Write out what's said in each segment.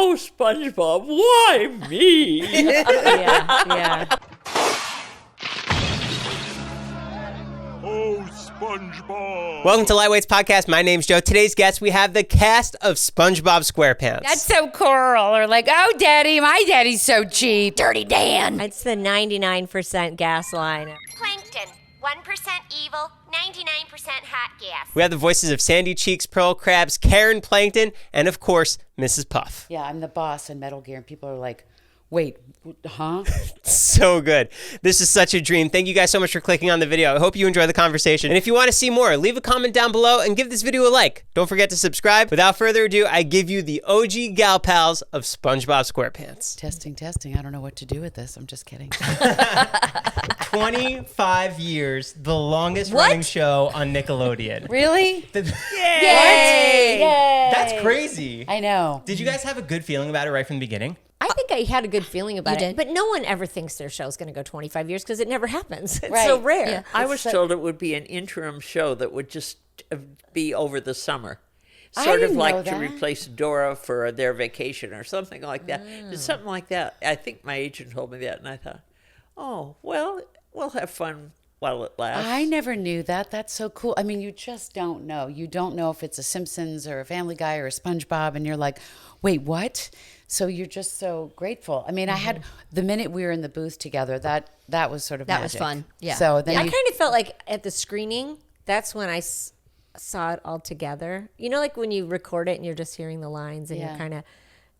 Oh, SpongeBob, why me? Yeah. Oh, SpongeBob. Welcome to Lightweight's podcast. My name's Joe. Today's guest, we have the cast of Spongebob Squarepants. That's so coral. Or like, oh, daddy, my daddy's so cheap. Dirty Dan. It's the 99% gas line. Plankton, 1% evil, 99% hot gas. We have the voices of Sandy Cheeks, Pearl Krabs, Karen Plankton, and of course, Mrs. Puff. Yeah, I'm the boss in Metal Gear, and people are like, wait, huh? So good. This is such a dream. Thank you guys so much for clicking on the video. I hope you enjoy the conversation. And if you want to see more, leave a comment down below and give this video a like. Don't forget to subscribe. Without further ado, I give you the OG gal pals of SpongeBob Squarepants. Testing. I don't know what to do with this. I'm just kidding. 25 years, the longest running show on Nickelodeon. Really? Yay! That's crazy. I know. Did you guys have a good feeling about it right from the beginning? I think I had a good feeling about You it. did? But no one ever thinks their show's going to go 25 years because it never happens. It's Right. so rare. Yeah. I was told it would be an interim show that would just be over the summer. Sort of didn't know like to that. replace Dora for their vacation or something like that. It's something like that. I think my agent told me that, and I thought, oh, well, we'll have fun while it lasts. I never knew that. That's so cool. I mean, you just don't know. You don't know if it's a Simpsons or a Family Guy or a SpongeBob, and you're like, wait, what? So you're just so grateful. I mean, I had the minute we were in the booth together, that was sort of That was magic. fun. Yeah. So then I you, kind of felt like at the screening, that's when I saw it all together. You know, like when you record it and you're just hearing the lines and Yeah. you're kind of,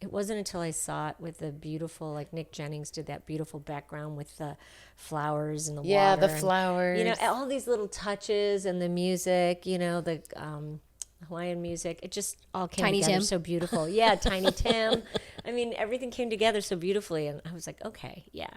it wasn't until I saw it with the beautiful, like Nick Jennings did that beautiful background with the flowers and the Yeah, water. the and, flowers. you know, all these little touches and the music, you know, the Hawaiian music. It just all came Tiny together Tim. so beautiful. Yeah, Tiny Tim. I mean, everything came together so beautifully. And I was like, okay, yeah.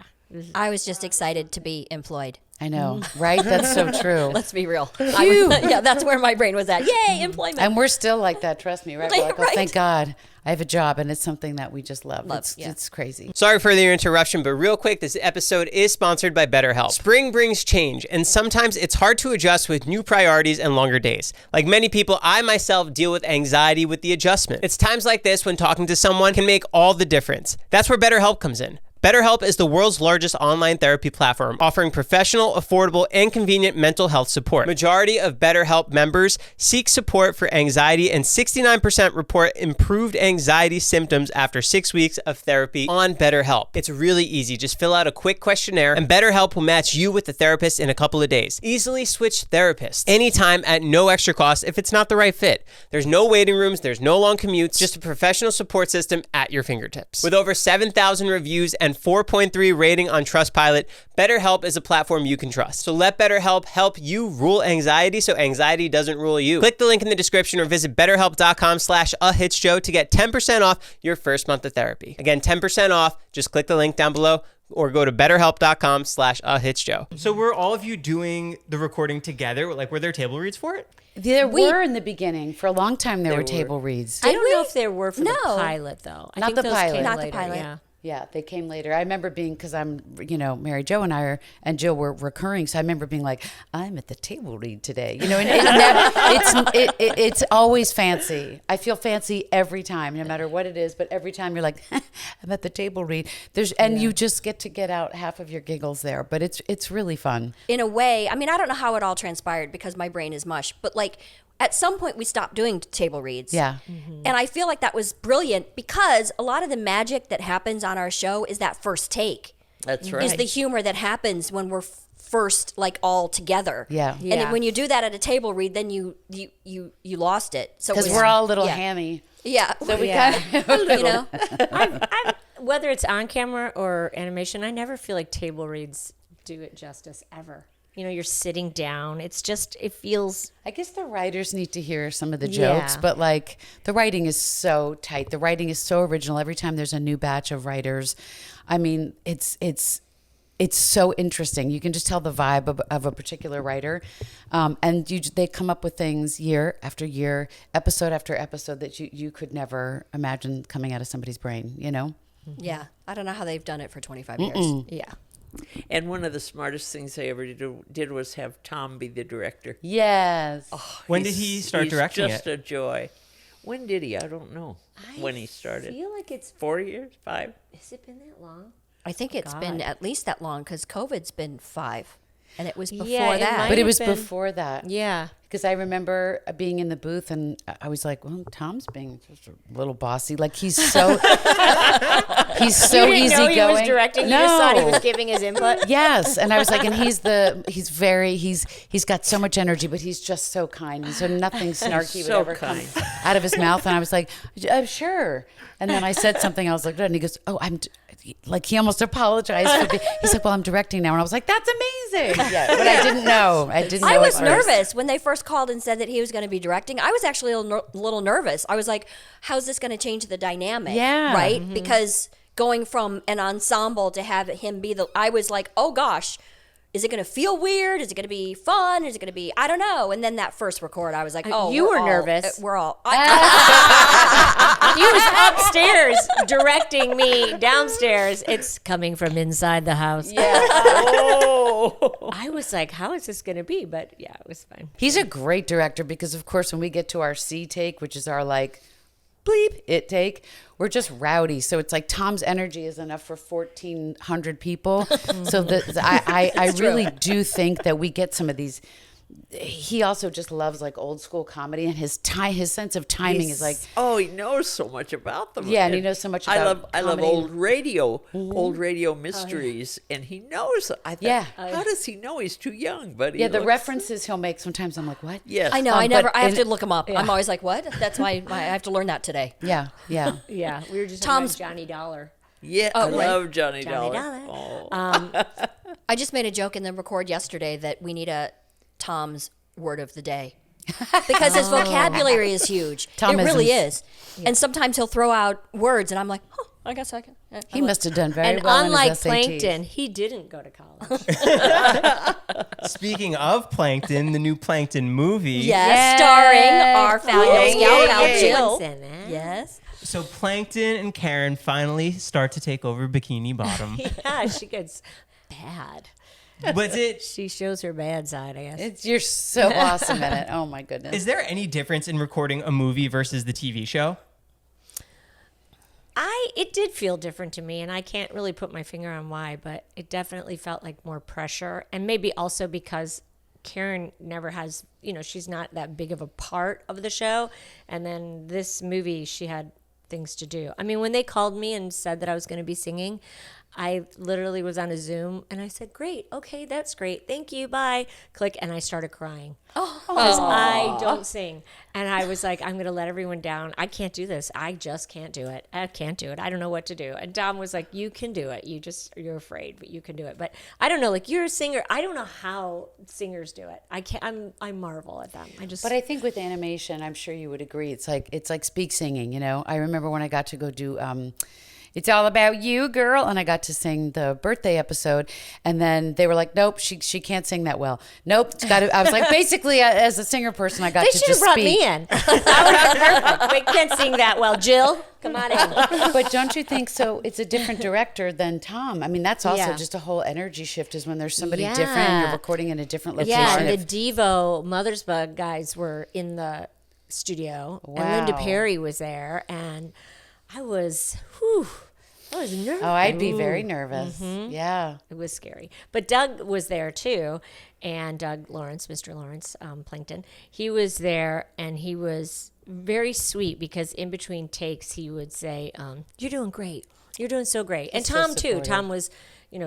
I was just excited to be employed. I know, right? That's so true. Let's be real. Yeah, that's where my brain was at. Yay, employment. And we're still like that, trust me, right? We're like, oh, Right. thank God I have a job, and it's something that we just love. Yeah. It's crazy. Sorry for the interruption, but real quick, this episode is sponsored by BetterHelp. Spring brings change, and sometimes it's hard to adjust with new priorities and longer days. Like many people, I myself deal with anxiety with the adjustment. It's times like this when talking to someone can make all the difference. That's where BetterHelp comes in. BetterHelp is the world's largest online therapy platform, offering professional, affordable, and convenient mental health support. Majority of BetterHelp members seek support for anxiety, and 69% report improved anxiety symptoms after 6 weeks of therapy on BetterHelp. It's really easy. Just fill out a quick questionnaire, and BetterHelp will match you with a therapist in a couple of days. Easily switch therapists anytime at no extra cost if it's not the right fit. There's no waiting rooms, there's no long commutes, just a professional support system at your fingertips. With over 7,000 reviews and 4.3 rating on Trustpilot, BetterHelp is a platform you can trust. So let BetterHelp help you rule anxiety so anxiety doesn't rule you. Click the link in the description or visit betterhelp.com/ahitsjoe to get 10% off your first month of therapy. Again, 10% off. Just click the link down below or go to betterhelp.com/ahitsjoe. So were all of you doing the recording together? Like, were there table reads for it? There were in the beginning. For a long time, there were table reads. I don't know if there were for the No. pilot, though. I Not think the those pilot. came Not the later, pilot. Yeah. Yeah, they came later. I remember being, because I'm, Mary Jo and I and Jill were recurring, so I remember being like, I'm at the table read today. You know, and it's always fancy. I feel fancy every time, no matter what it is, but every time you're like, I'm at the table read. You just get out half of your giggles there, but it's really fun. In a way, I mean, I don't know how it all transpired because my brain is mush, but like at some point we stopped doing table reads. Yeah. And I feel like that was brilliant because a lot of the magic that happens on our show is that first take. That's right. Is the humor that happens when we're first like all together. Yeah. And when you do that at a table read, then you lost it. So Because it was- we're all a little yeah. hammy. Yeah. So we Yeah. kind of, You know? I've, whether it's on camera or animation, I never feel like table reads do it justice ever. You know, you're sitting down. It's just, it feels. I guess the writers need to hear some of the jokes, Yeah. but like the writing is so tight. The writing is so original. Every time there's a new batch of writers, I mean, it's so interesting. You can just tell the vibe of a particular writer, and they come up with things year after year, episode after episode that you could never imagine coming out of somebody's brain. You know? Yeah. I don't know how they've done it for 25 years. Yeah. And one of the smartest things they ever did was have Tom be the director. Yes. When did he start directing just it? a joy. When did he? I don't know. when he started. I feel like it's 4 years, 5. has it been that long? I think it's been at least that long because COVID's been 5. And it was before Yeah, it that. might But it have was been- before that. Yeah. Because I remember being in the booth and I was like, well, Tom's being just a little bossy. Like he's so You didn't know easygoing. he was directing. You just thought he was giving his input. Yes, and I was like, and he's got so much energy, but he's just so kind, and so nothing snarky would so ever come kind. out of his mouth. And I was like, sure. And then I said something. I was like, and he goes, oh, like he almost apologized for he's like, well, I'm directing now, and I was like, that's amazing. Yeah, but I didn't know. I was nervous when they first called and said that he was going to be directing. I was actually a little nervous. I was like, how's this going to change the dynamic? Yeah. Right? Because going from an ensemble to have him be I was like, oh gosh, is it going to feel weird? Is it going to be fun? Is it going to be, I don't know. And then that first record, I was like, oh, you were all- nervous. We're all. He was upstairs directing me downstairs. It's coming from inside the house. Yeah. I was like, how is this going to be? But yeah, it was fine. He's a great director because, of course, when we get to our C take, which is our like bleep it take, we're just rowdy. So it's like Tom's energy is enough for 1,400 people. So I really do think that we get some of these. He also just loves like old school comedy, and his sense of timing is like, Oh, he knows so much about them. Yeah, and he knows so much about I love comedy. old radio mysteries, and he knows. I thought, Yeah. how does he know? He's too young, but he yeah, the looks- references he'll make. Sometimes I'm like, what? Yes, I know. but I have in- to look him up. I'm always like, what? That's why I have to learn that today. Yeah, yeah. Yeah, we were just Tom's- talking about Johnny Dollar. Yeah, Oh, I right. love Johnny Johnny Dollar. Dollar. Oh. I just made a joke in the record yesterday that we need a Tom's word of the day because his vocabulary is huge. It really is. And sometimes he'll throw out words, and I'm like, oh, I guess I can. He must have done very And well in unlike his SATs. Plankton, he didn't go to college. Speaking of Plankton, the new Plankton movie. Yes, starring our fabulous gal pal Yay. Jill. What's in it? Yes. So Plankton and Karen finally start to take over Bikini Bottom. Yeah, she gets bad. Was it? She shows her bad side, I guess. You're so awesome in it. Oh my goodness. Is there any difference in recording a movie versus the TV show? It did feel different to me, and I can't really put my finger on why, but it definitely felt like more pressure, and maybe also because Karen never has, she's not that big of a part of the show, and then this movie, she had things to do. I mean, when they called me and said that I was going to be singing, I literally was on a Zoom, and I said, great, okay, that's great, thank you, bye, click, and I started crying. Because I don't sing. And I was like, I'm going to let everyone down. I can't do this. I just can't do it. I can't do it. I don't know what to do. And Dom was like, you can do it. You're afraid, but you can do it. But I don't know, like, you're a singer. I don't know how singers do it. I marvel at them. But I think with animation, I'm sure you would agree. It's like speak singing, I remember when I got to go do It's All About You, Girl, and I got to sing the birthday episode, and then they were like, nope, she can't sing that well. Nope, it's got to. I was like, basically, as a singer person, I got they to should just have brought speak. me in. I would have been perfect. We can't sing that well. Jill, come on in. But don't you think so? It's a different director than Tom. I mean, that's also Yeah. just a whole energy shift is when there's somebody Yeah. different and you're recording in a different location. Yeah, and the Devo Mothersbug guys were in the studio, and Linda Wow. Perry was there, and I was nervous. Oh, I'd be very nervous. Yeah. It was scary. But Doug was there too, and Doug Lawrence, Mr. Lawrence, Plankton, he was there, and he was very sweet because in between takes he would say, you're doing great. You're doing so great. And so Tom too. supportive. Tom was,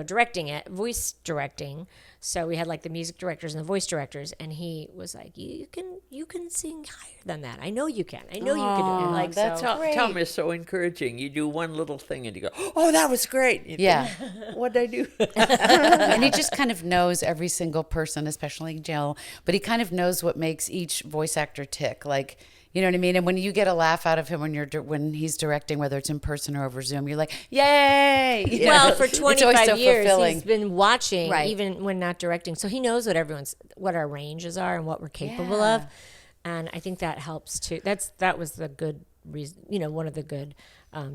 directing it, voice directing. So we had like the music directors and the voice directors, and he was like, you can sing higher than that. I know you can. I know you can do it. Like, that's so. great. Tom is so encouraging. You do one little thing and you go, oh, that was great. You Yeah. think, what'd I do? And he just kind of knows every single person, especially Jill, but he kind of knows what makes each voice actor tick. Like, you know what I mean? And when you get a laugh out of him when he's directing, whether it's in person or over Zoom, you're like, yay! Well, for It's always 25 so years, fulfilling. he's been watching, Right. even when not directing. So he knows what our ranges are and what we're capable of. And I think that helps too. That was the good reason, one of the good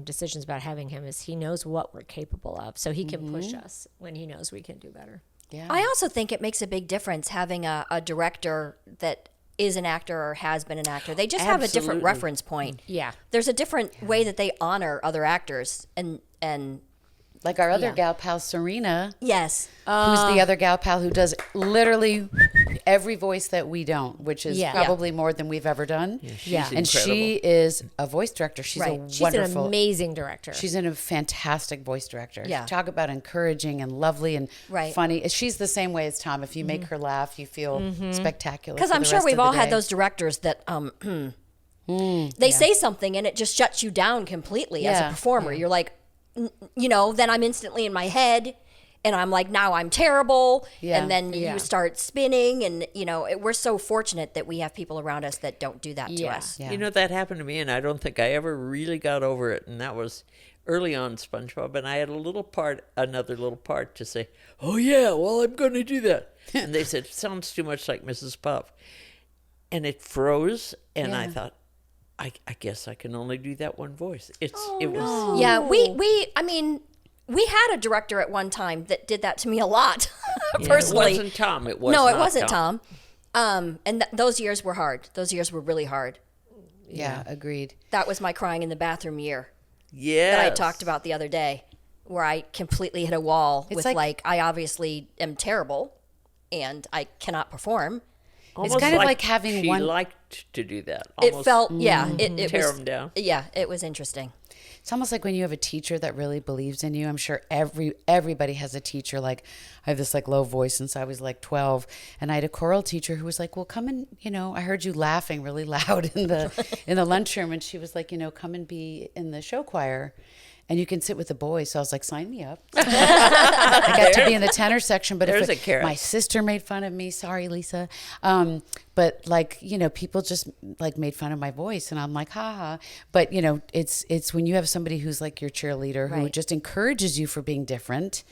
decisions about having him is he knows what we're capable of. So he can push us when he knows we can do better. Yeah. I also think it makes a big difference having a director that is an actor or has been an actor. They just have a different Absolutely. reference point. Yeah. There's a different way that they honor other actors and Like our other gal pal, Serena, yes. who's the other gal pal who does literally every voice that we don't, which is Yeah. probably more than we've ever done. Yeah. And she is a voice director. She's Right. a She's wonderful. an amazing director. She's a fantastic voice director. Yeah. Talk about encouraging and lovely and Right. funny. She's the same way as Tom. If you make her laugh, you feel spectacular. Because for I'm the sure rest we've of the all had day. those directors that they say something and it just shuts you down completely as a Yeah. performer. You're like, then I'm instantly in my head and I'm like, now I'm terrible. Yeah. And then Yeah. you start spinning and, we're so fortunate that we have people around us that don't do that to Yeah. us. Yeah. You know, that happened to me, and I don't think I ever really got over it. And that was early on SpongeBob, and I had another little part to say, oh, yeah, well, I'm going to do that. And they said, sounds too much like Mrs. Puff. And it froze, and I thought, I guess I can only do that one voice. It was Yeah, we had a director at one time that did that to me a lot, personally. It wasn't Tom. It was No, it not wasn't Tom. And those years were hard. Those years were really hard. Yeah, agreed. That was my crying in the bathroom year Yeah. that I talked about the other day, where I completely hit a wall with like- I obviously am terrible and I cannot perform. Almost kind of like having she one- liked to do that. It Almost felt, it tear was, 'em down. yeah, it was interesting. It's almost like when you have a teacher that really believes in you. I'm sure everybody has a teacher. Like I have this like low voice since I was like 12, and I had a choral teacher who was like, "Well, come and I heard you laughing really loud in the lunchroom," and she was like, "Come and be in the show choir." And you can sit with the boys. So I was like, sign me up. I got to be in the tenor section. But There's if a carrot. my sister made fun of me, sorry, Lisa. But like, people just like made fun of my voice. And I'm like, ha ha. But, it's when you have somebody who's like your cheerleader who Right. just encourages you for being different.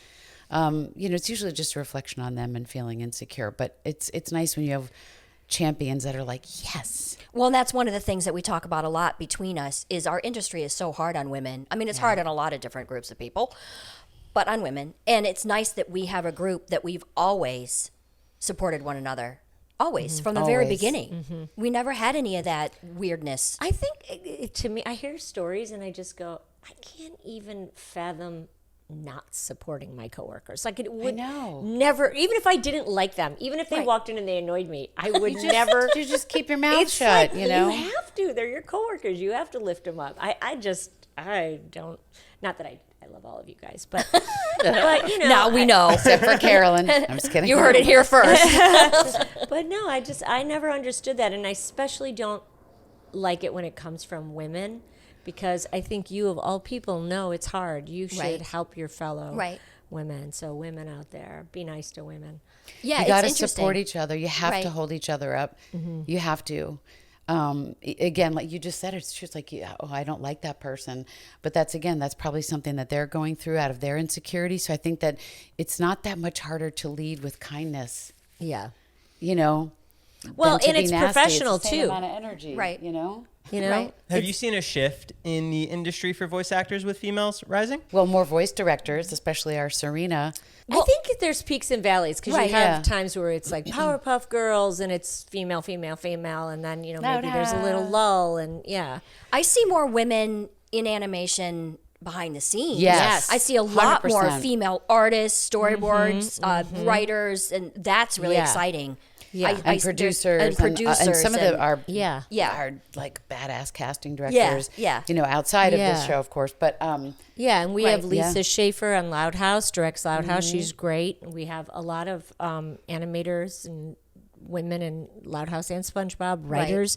It's usually just a reflection on them and feeling insecure. But it's nice when you have champions that are like, yes. Well, and that's one of the things that we talk about a lot between us is our industry is so hard on women. I mean, it's hard on a lot of different groups of people, but on women. And it's nice that we have a group that we've always supported one another. Always, from the very Always. beginning. We never had any of that weirdness. I think to me, I hear stories and I just go, I can't even fathom not supporting my coworkers. Like it would know. never, even if I didn't like them, even if they Right. walked in and they annoyed me, I would never. You just keep your mouth It's shut, like, you know? You have to. They're your coworkers. You have to lift them up. I don't, not that I love all of you guys, but Now we know. Except for Carolyn. I'm just kidding. You heard it here first. But no, I never understood that. And I especially don't like it when it comes from women, because I think you of all people know it's hard. You should Right. help your fellow Right. women. So women out there, be nice to women. Yeah, You got to it's interesting. support each other. You have to Right. hold each other up. You have to. Again, like you just said, it's just like, I don't like that person. But that's probably something that they're going through out of their insecurity. So I think that it's not that much harder to lead with kindness, Yeah. than Well, to and be it's nasty. professional, it's the same too. amount of energy, Right. You know? Right. Have you seen a shift in the industry for voice actors with females rising? Well, more voice directors, especially our Serena. I think there's peaks and valleys, because Right. you have Yeah. times where it's like Powerpuff Girls and it's female, female, female, and then maybe there's a little Louder. lull, and yeah. I see more women in animation behind the scenes. Yes. I see a lot more 100%. female artists, storyboards, writers, and that's really Yeah. exciting. Yeah. And there's- producers, and producers, and some of our Yeah. our like badass casting directors. yeah. Outside of Yeah. this show, of course. But Yeah, and we Right. have Lisa Yeah. Schaefer on Loud House, directs Loud House. She's great. We have a lot of animators and women in Loud House and SpongeBob, writers.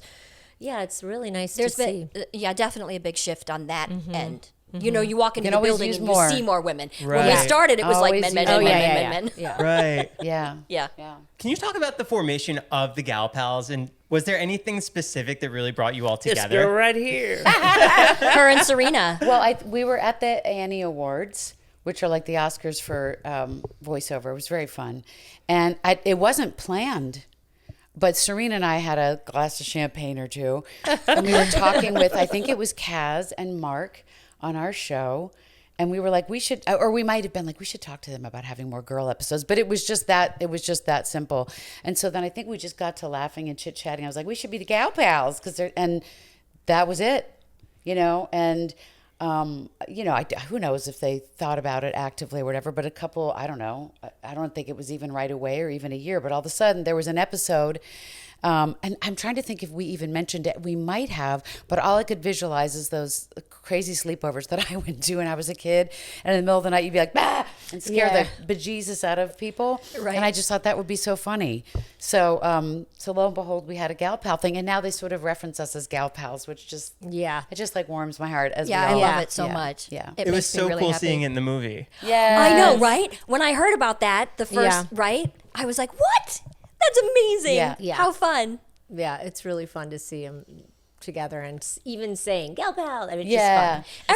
Yeah, it's really nice There's to been, see. definitely a big shift on that end. You walk into can the always building use and more. you see more women. When we Right. started, it was like Always men, use men, more. men, Oh, men, yeah, men, men. Yeah. Right. yeah. Yeah. Can you talk about the formation of the Gal Pals, and was there anything specific that really brought you all This together? girl right here. Her and Serena. Well, we were at the Annie Awards, which are like the Oscars for voiceover. It was very fun. And it wasn't planned, but Serena and I had a glass of champagne or two. And we were talking with, I think it was Kaz and Mark on our show. And we were like, we should, or we might have been like, we should talk to them about having more girl episodes. But it was just that simple. And so then I think we just got to laughing and chit-chatting. I was like, we should be the gal pals. And that was it, And, who knows if they thought about it actively or whatever. But a couple, I don't know. I don't think it was even right away or even a year. But all of a sudden there was an episode. And I'm trying to think if we even mentioned it. We might have, but all I could visualize is those crazy sleepovers that I went to when I was a kid. And in the middle of the night, you'd be like, bah! And scare the bejesus out of people. Right. And I just thought that would be so funny. So lo and behold, we had a gal pal thing. And now they sort of reference us as gal pals, which just, it just like warms my heart. I love it so much. Yeah. It was so really cool happy. Seeing it in the movie. Yeah. I know, right? When I heard about that, the first, right? I was like, what? That's amazing. Yeah. How fun. Yeah, it's really fun to see them together and even saying gal pal. I mean, it's yeah. just fun.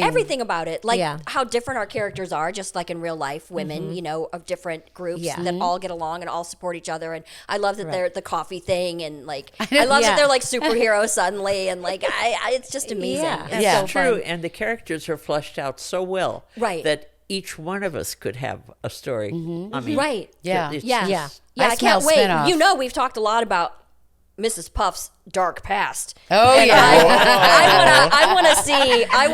Everything about it. Like how different our characters are, just like in real life, women, of different groups that all get along and all support each other. And I love that they're the coffee thing, and like I love that they're like superheroes suddenly, and like it's just amazing. Yeah. It's true, and the characters are fleshed out so well that each one of us could have a story. I mean, right. Yeah. I can't wait. We've talked a lot about Mrs. Puff's dark past. Oh, and yeah. I want to see. Oh,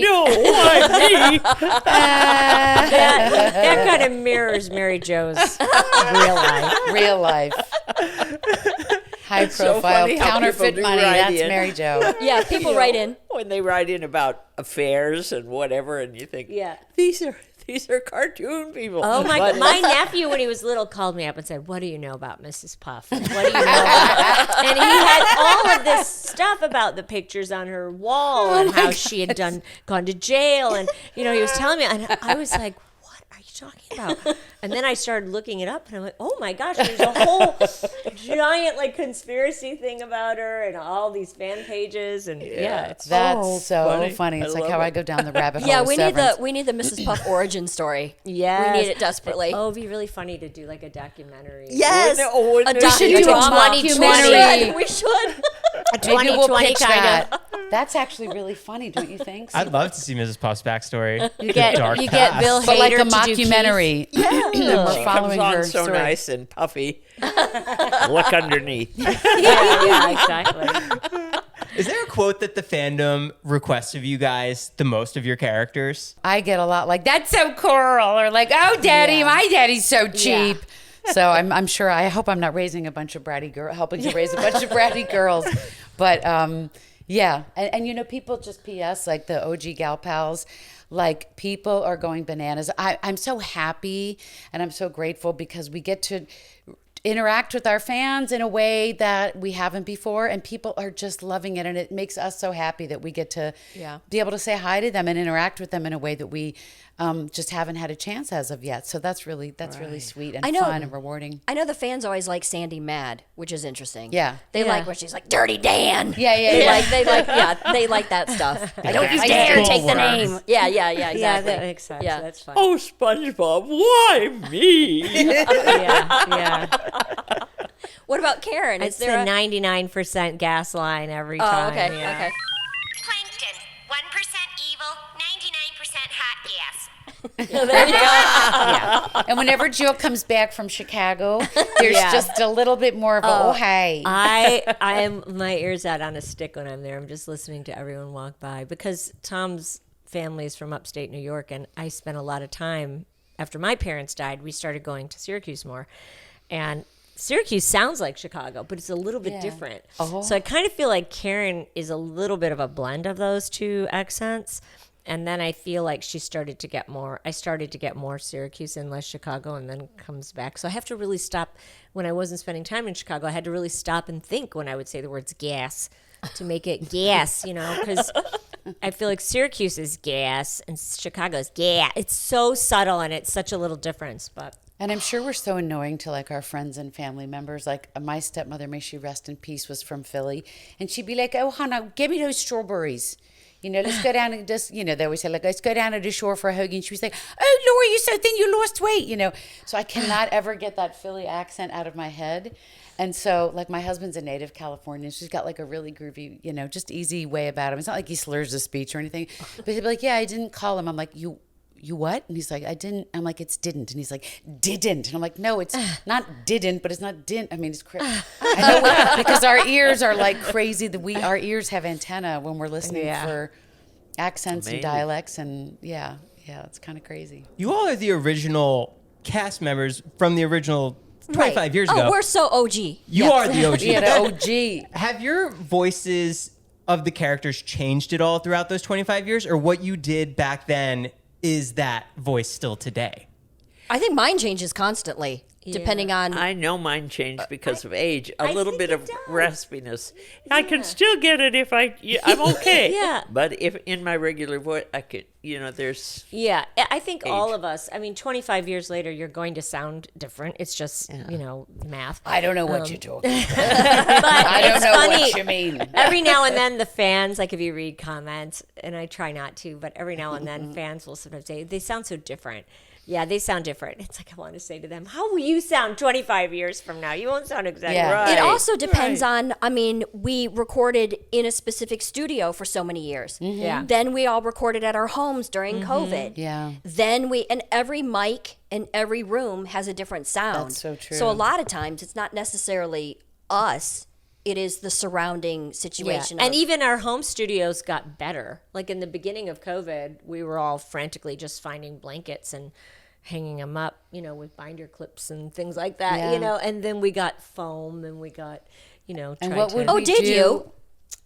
no, why me? That kind of mirrors Mary Jo's real life. Real life. High profile, so counterfeit money. That's Mary Jo. Yeah, people write in. When they write in about affairs and whatever, and you think, these are cartoon people. Oh my nephew, when he was little, called me up and said, what do you know about Mrs. Puff? And what do you know about And he had all of this stuff about the pictures on her wall and how she had gone to jail. And, he was telling me, and I was like, what are you talking about? And then I started looking it up, and I'm like, oh my gosh, there's a whole giant conspiracy thing about her and all these fan pages. And it's that's so funny. It's like how I go down the rabbit hole. Yeah, we need the Mrs. Puff origin story. Yeah, we need it desperately. Oh, it'd be really funny to do like a documentary. Yes, we should do a documentary. We should. A 2020 kind of. That's actually really funny, don't you think? I'd love to see Mrs. Puff's backstory. You get Bill Hader but like a to documentary. We're following comes on her so story. nice and puffy. Look underneath. Yeah, exactly. Is there a quote that the fandom requests of you guys the most of your characters? I get a lot like, that's so cool, or like, oh, daddy, my daddy's so cheap. Yeah. So I'm sure, I hope I'm not raising a bunch of bratty girls, helping to raise a bunch of bratty girls. But yeah. And people just PS, like the OG gal pals, like people are going bananas. I'm so happy and I'm so grateful because we get to interact with our fans in a way that we haven't before, and people are just loving it, and it makes us so happy that we get to be able to say hi to them and interact with them in a way that we just haven't had a chance as of yet. So that's really sweet and fun and rewarding. I know the fans always like Sandy mad, which is interesting. Yeah, they like where she's like Dirty Dan. They like that stuff. Don't you dare take the name. Yeah, exactly. Yeah, that makes sense. Yeah. That's fine. Oh, SpongeBob, why me? yeah. What about Karen? It's the 99% gas line every time. Oh, okay, yeah. okay. Plankton, 1% evil, 99% hot gas. There you go. Yeah. And whenever Jill comes back from Chicago, there's just a little bit more of a, hey. I am my ears out on a stick when I'm there. I'm just listening to everyone walk by because Tom's family is from upstate New York, and I spent a lot of time after my parents died. We started going to Syracuse more, and Syracuse sounds like Chicago, but it's a little bit different. Oh. So I kind of feel like Karen is a little bit of a blend of those two accents. And then I feel like I started to get more Syracuse and less Chicago, and then comes back. So I have to really stop. When I wasn't spending time in Chicago, I had to really stop and think when I would say the words gas to make it gas, because I feel like Syracuse is gas and Chicago's gas. It's so subtle and it's such a little difference, but. And I'm sure we're so annoying to like our friends and family members. Like my stepmother, may she rest in peace, was from Philly. And she'd be like, oh, Hannah, give me those strawberries. let's go down and just, they always say, like, let's go down to the shore for a hoagie. And she was like, oh, Lori, you're so thin, you lost weight, So I cannot ever get that Philly accent out of my head. And so, like, my husband's a native Californian. She's got, like, a really groovy, just easy way about him. It's not like he slurs the speech or anything. But he'll be like, yeah, I didn't call him. I'm like, you what? And he's like, I didn't. I'm like, it's didn't. And he's like, didn't. And I'm like, no, it's not didn't, but it's not didn't. I mean, it's crazy. I know because our ears are like crazy. Our ears have antenna when we're listening for accents and dialects. And yeah, it's kind of crazy. You all are the original cast members from the original 25 years ago. Oh, we're so OG. You are the OG. Yeah, the OG. Have your voices of the characters changed at all throughout those 25 years? Or what you did back then is that voice still today? I think mine changes constantly, depending on... I know mine changed because of age. A little bit of raspiness. Yeah. I can still get it if I'm okay. Yeah. But if in my regular voice, I could, there's... Yeah, I think all of us, 25 years later, you're going to sound different. It's just, math. I don't know what you're talking about. But I don't it's know funny. what you mean. Every now and then the fans, like if you read comments, and I try not to, but every now and then fans will sometimes say, they sound so different. Yeah, they sound different. It's like I want to say to them, how will you sound 25 years from now? You won't sound exactly right. It also depends on, we recorded in a specific studio for so many years. Mm-hmm. Yeah. Then we all recorded at our homes during COVID. Yeah. Then and every mic in every room has a different sound. That's so true. So a lot of times it's not necessarily us. It is the surrounding situation. Yeah. And even our home studios got better. Like in the beginning of COVID, we were all frantically just finding blankets and hanging them up, with binder clips and things like that, and then we got foam and we got, And what would Oh, we did do? you?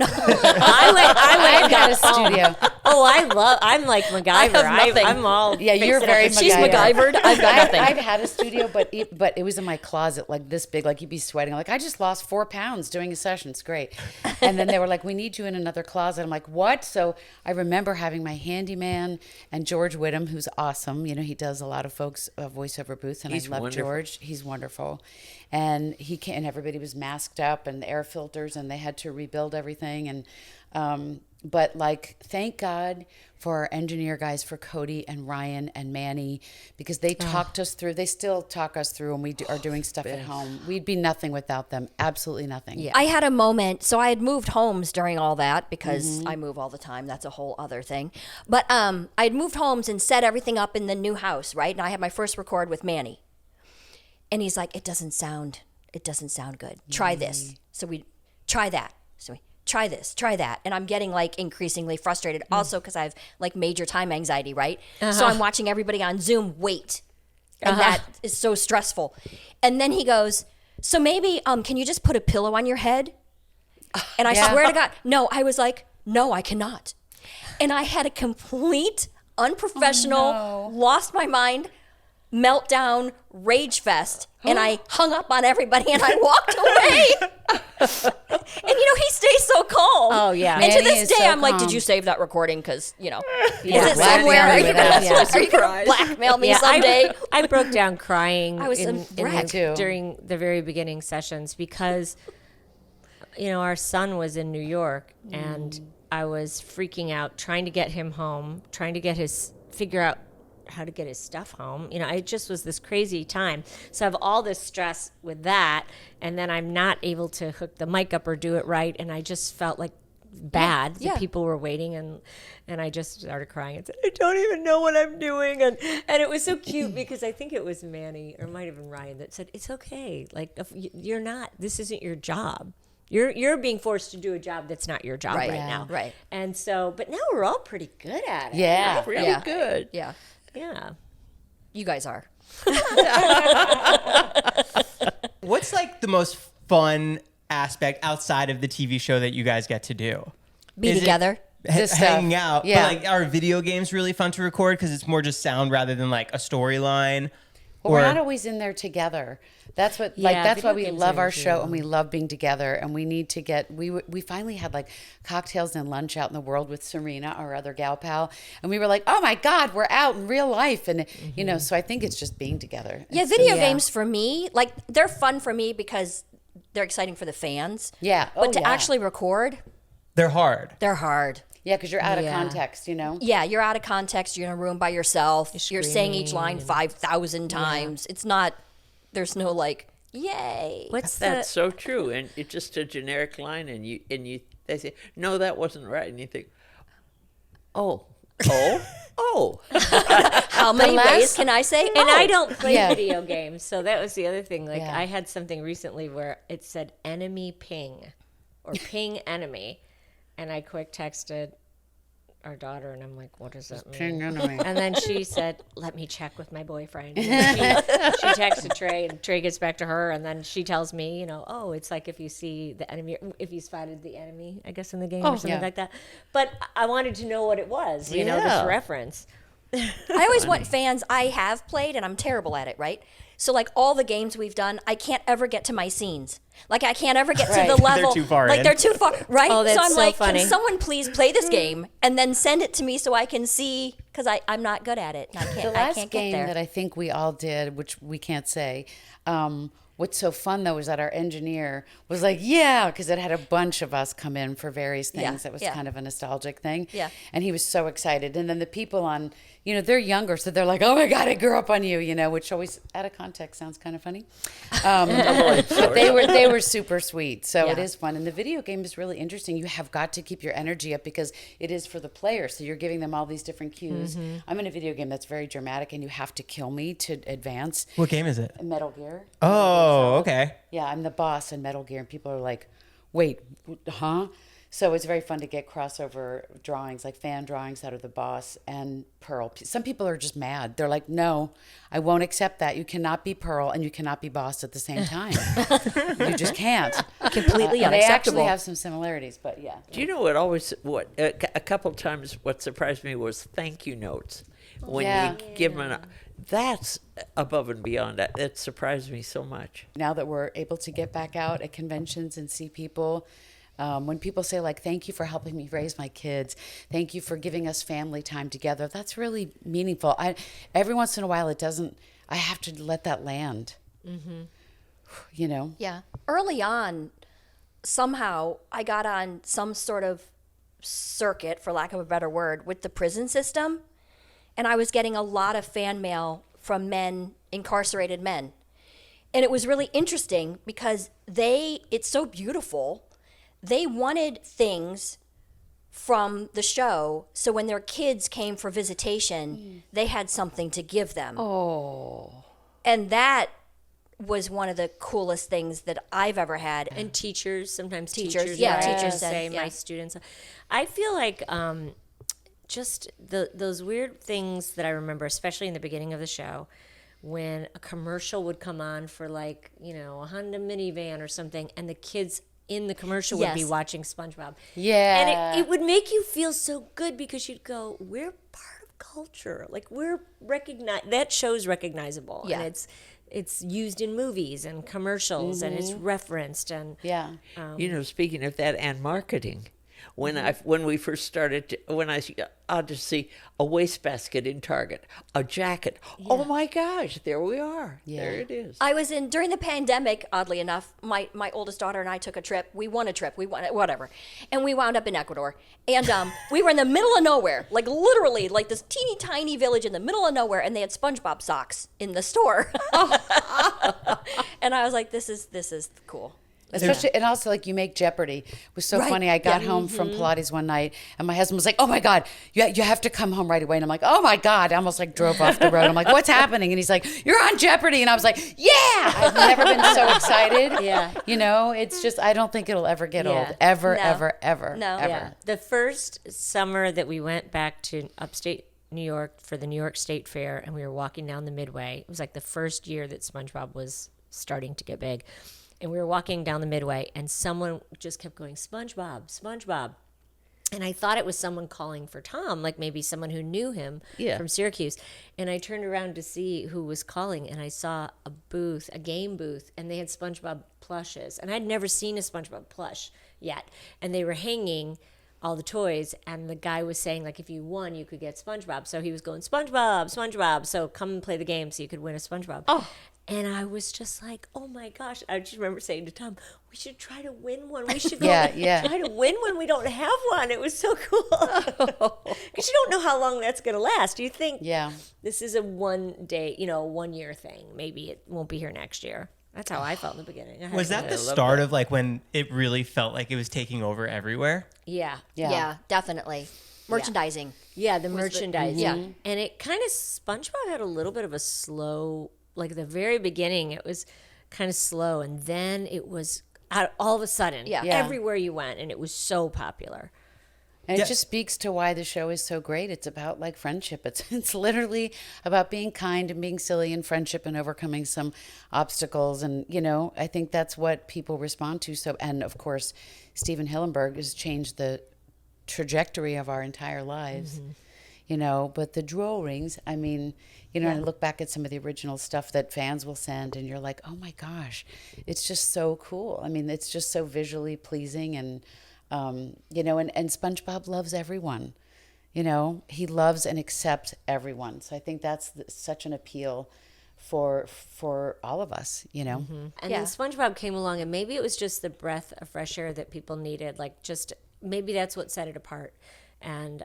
I went and got a studio. Oh, I'm like MacGyver. I have nothing. I'm all Yeah, you're fixing very up. She's MacGyvered. I've got nothing. I've had a studio, but it was in my closet, like this big, like you'd be sweating. Like, I just lost 4 pounds doing a session. It's great. And then they were like, we need you in another closet. I'm like, what? So I remember having my handyman and George Whittam, who's awesome. He does a lot of folks' voiceover booths, and He's I love wonderful. George. He's wonderful. And and everybody was masked up and the air filters, and they had to rebuild everything. And but like, thank God for our engineer guys, for Cody and Ryan and Manny, because they talked us through. They still talk us through when we are doing stuff at home. We'd be nothing without them. Absolutely nothing. Yeah. I had a moment. So I had moved homes during all that because I move all the time. That's a whole other thing. But I had moved homes and set everything up in the new house, right? And I had my first record with Manny. And he's like, it doesn't sound good. Try this. So we try that. So we try this, try that. And I'm getting like increasingly frustrated also because I have like major time anxiety, right? So I'm watching everybody on Zoom wait. And that is so stressful. And then he goes, so maybe, can you just put a pillow on your head? And I swear to God, no, I was like, no, I cannot. And I had a complete unprofessional, lost my mind, meltdown, rage fest, and I hung up on everybody and I walked away. And he stays so calm. Oh, yeah. And to Manny this is day, so I'm like, did calm. you save that recording? Because is it blackmail somewhere? Are me you with gonna, that. are you gonna blackmail me someday? I broke down crying I was a wreck. too. during the very beginning sessions because, our son was in New York and I was freaking out, trying to get him home, trying to figure out how to get his stuff home. It just was this crazy time. So I have all this stress with that, and then I'm not able to hook the mic up or do it right, and I just felt like bad. Yeah. The people were waiting, and I just started crying and said, I don't even know what I'm doing. And it was so cute because I think it was Manny, or it might have been Ryan, that said, it's okay. Like, if you're not, this isn't your job. You're being forced to do a job that's not your job right now. Right. And so, but now we're all pretty good at it. Yeah. Really good. Yeah. Yeah. You guys are. What's like the most fun aspect outside of the TV show that you guys get to do? Be Is it together. Just hanging stuff. out. Yeah. But like, are video games really fun to record because it's more just sound rather than like a storyline? Well, we're not always in there together. That's what, that's why video we games love are our show usually and we love being together. And we need to get, we finally had like cocktails and lunch out in the world with Serena, our other gal pal. And we were like, oh my God, we're out in real life. And, so I think it's just being together. Yeah, video games for me, like, they're fun for me because they're exciting for the fans. Yeah. But to actually record, They're hard. they're hard. Yeah, because you're out of context, you know? Yeah, you're out of context. You're in a room by yourself. You're saying each line 5,000 times. It's not, there's no like, yay. That's so true. And it's just a generic line, and they say, no, that wasn't right. And you think, oh. How many ways can I say? And I don't play video games, so that was the other thing. Like I had something recently where it said enemy ping or ping enemy, and I quick texted our daughter, and I'm like, what does that mean? Ping enemy. And then she said, let me check with my boyfriend. And she texted Trey, and Trey gets back to her, and then she tells me, you know, oh, it's like if you see the enemy, if you spotted the enemy, I guess, in the game or something like that. But I wanted to know what it was, you know, this reference. I always want fans. I have played, and I'm terrible at it, right? So, like, all the games we've done, I can't ever get to my scenes. Like, I can't ever get to the level. They're too far like, in. they're too far, right? Oh, that's so I'm so like, funny. can someone please play this game and then send it to me so I can see? Because I'm not good at it. And The I last can't game get there. that I think we all did, which we can't say, what's so fun though is that our engineer was like, because it had a bunch of us come in for various things. It was kind of a nostalgic thing. Yeah. And he was so excited. And then the people on, you know, they're younger, so they're like, oh my God, I grew up on you, you know, which always out of context sounds kind of funny. But they were super sweet. So it is fun. And the video game is really interesting. You have got to keep your energy up because it is for the player. So you're giving them all these different cues. I'm in a video game that's very dramatic and you have to kill me to advance. What game is it? Metal Gear. Oh, okay. Yeah, I'm the boss in Metal Gear, and people are like, wait, huh? So it's very fun to get crossover drawings, like fan drawings out of the boss and Pearl. Some people are just mad. They're like, no, I won't accept that. You cannot be Pearl and you cannot be boss at the same time. You just can't. Completely and they unacceptable. actually have some similarities, but yeah. Do you know a couple times what surprised me was thank you notes. When you give them that's above and beyond. It surprised me so much. Now that we're able to get back out at conventions and see people, when people say like, thank you for helping me raise my kids, thank you for giving us family time together, that's really meaningful. Every once in a while I have to let that land, you know? Yeah. Early on, somehow I got on some sort of circuit, for lack of a better word, with the prison system. And I was getting a lot of fan mail from men, incarcerated men. And it was really interesting because it's so beautiful. They wanted things from the show, so when their kids came for visitation, they had something to give them. Oh. And that was one of the coolest things that I've ever had. And teachers, sometimes Teachers, teachers, yeah, right, teachers say said, my students. I feel like just those weird things that I remember, especially in the beginning of the show, when a commercial would come on for like, you know, a Honda minivan or something, and the kids in the commercial would be watching SpongeBob. Yeah. And it would make you feel so good because you'd go, we're part of culture. Like we're that show's recognizable. Yeah. And it's used in movies and commercials and it's referenced and You know, speaking of that and marketing, when we first started, I'll just see a wastebasket in Target, a jacket. Yeah. Oh my gosh, there we are. Yeah. There it is. I was during the pandemic, oddly enough, my oldest daughter and I took a trip. We won whatever. And we wound up in Ecuador. And we were in the middle of nowhere, like literally like this teeny tiny village in the middle of nowhere, and they had SpongeBob socks in the store. And I was like, this is cool. Especially, and also like you make Jeopardy. It was so funny. I got home from Pilates one night and my husband was like, oh my God, you have to come home right away. And I'm like, oh my God. I almost like drove off the road. I'm like, what's happening? And he's like, you're on Jeopardy. And I was like, yeah, I've never been so excited. Yeah. You know, it's just, I don't think it'll ever get old. Ever, ever. No. Ever. Yeah. The first summer that we went back to upstate New York for the New York State Fair and we were walking down the Midway, it was like the first year that SpongeBob was starting to get big. And we were walking down the Midway, and someone just kept going, SpongeBob, SpongeBob. And I thought it was someone calling for Tom, like maybe someone who knew him from Syracuse. And I turned around to see who was calling, and I saw a game booth, and they had SpongeBob plushes. And I'd never seen a SpongeBob plush yet. And they were hanging all the toys, and the guy was saying, like, if you won, you could get SpongeBob. So he was going, SpongeBob, SpongeBob. So come and play the game so you could win a SpongeBob. Oh. And I was just like, oh my gosh. I just remember saying to Tom, we should try to win one. We should go try to win one. We don't have one. It was so cool. Because you don't know how long that's going to last. You think this is a 1 day, 1 year thing. Maybe it won't be here next year. That's how I felt in the beginning. Was that the start of like when it really felt like it was taking over everywhere? Yeah. Yeah, definitely. Merchandising. Yeah, the merchandising. And it kind of, SpongeBob had a little bit of a slow, like at the very beginning, it was kind of slow. And then it was all of a sudden, everywhere you went. And it was so popular. And it just speaks to why the show is so great. It's about like friendship. It's literally about being kind and being silly and friendship and overcoming some obstacles. And, I think that's what people respond to. So, and of course, Stephen Hillenburg has changed the trajectory of our entire lives, but the drawings, I mean, I look back at some of the original stuff that fans will send and you're like, oh my gosh, it's just so cool. I mean, it's just so visually pleasing and, and SpongeBob loves everyone. He loves and accepts everyone. So I think that's such an appeal for all of us, And then SpongeBob came along, and maybe it was just the breath of fresh air that people needed. Like, just maybe that's what set it apart. And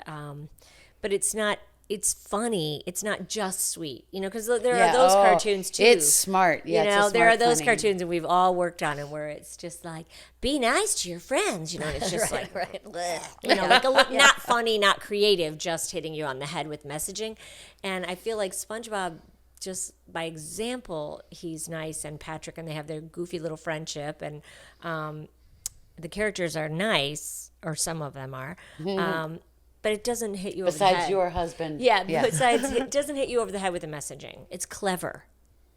but it's not. It's funny. It's not just sweet, because there are those cartoons too. It's smart. Yeah, there are those cartoons that we've all worked on, and where it's just like, be nice to your friends, and it's just like not funny, not creative, just hitting you on the head with messaging. And I feel like SpongeBob, just by example, he's nice, and Patrick, and they have their goofy little friendship, and the characters are nice, or some of them are. But it doesn't hit you over the head. Besides your husband. Besides, it doesn't hit you over the head with the messaging. It's clever.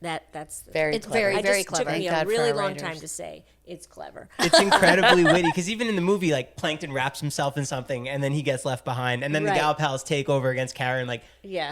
That's very it's clever. very It clever. took me Thank a God for really our long writers. time to say it's clever. It's incredibly witty because even in the movie, like Plankton wraps himself in something and then he gets left behind, and then the Gal Pals take over against Karen. Like,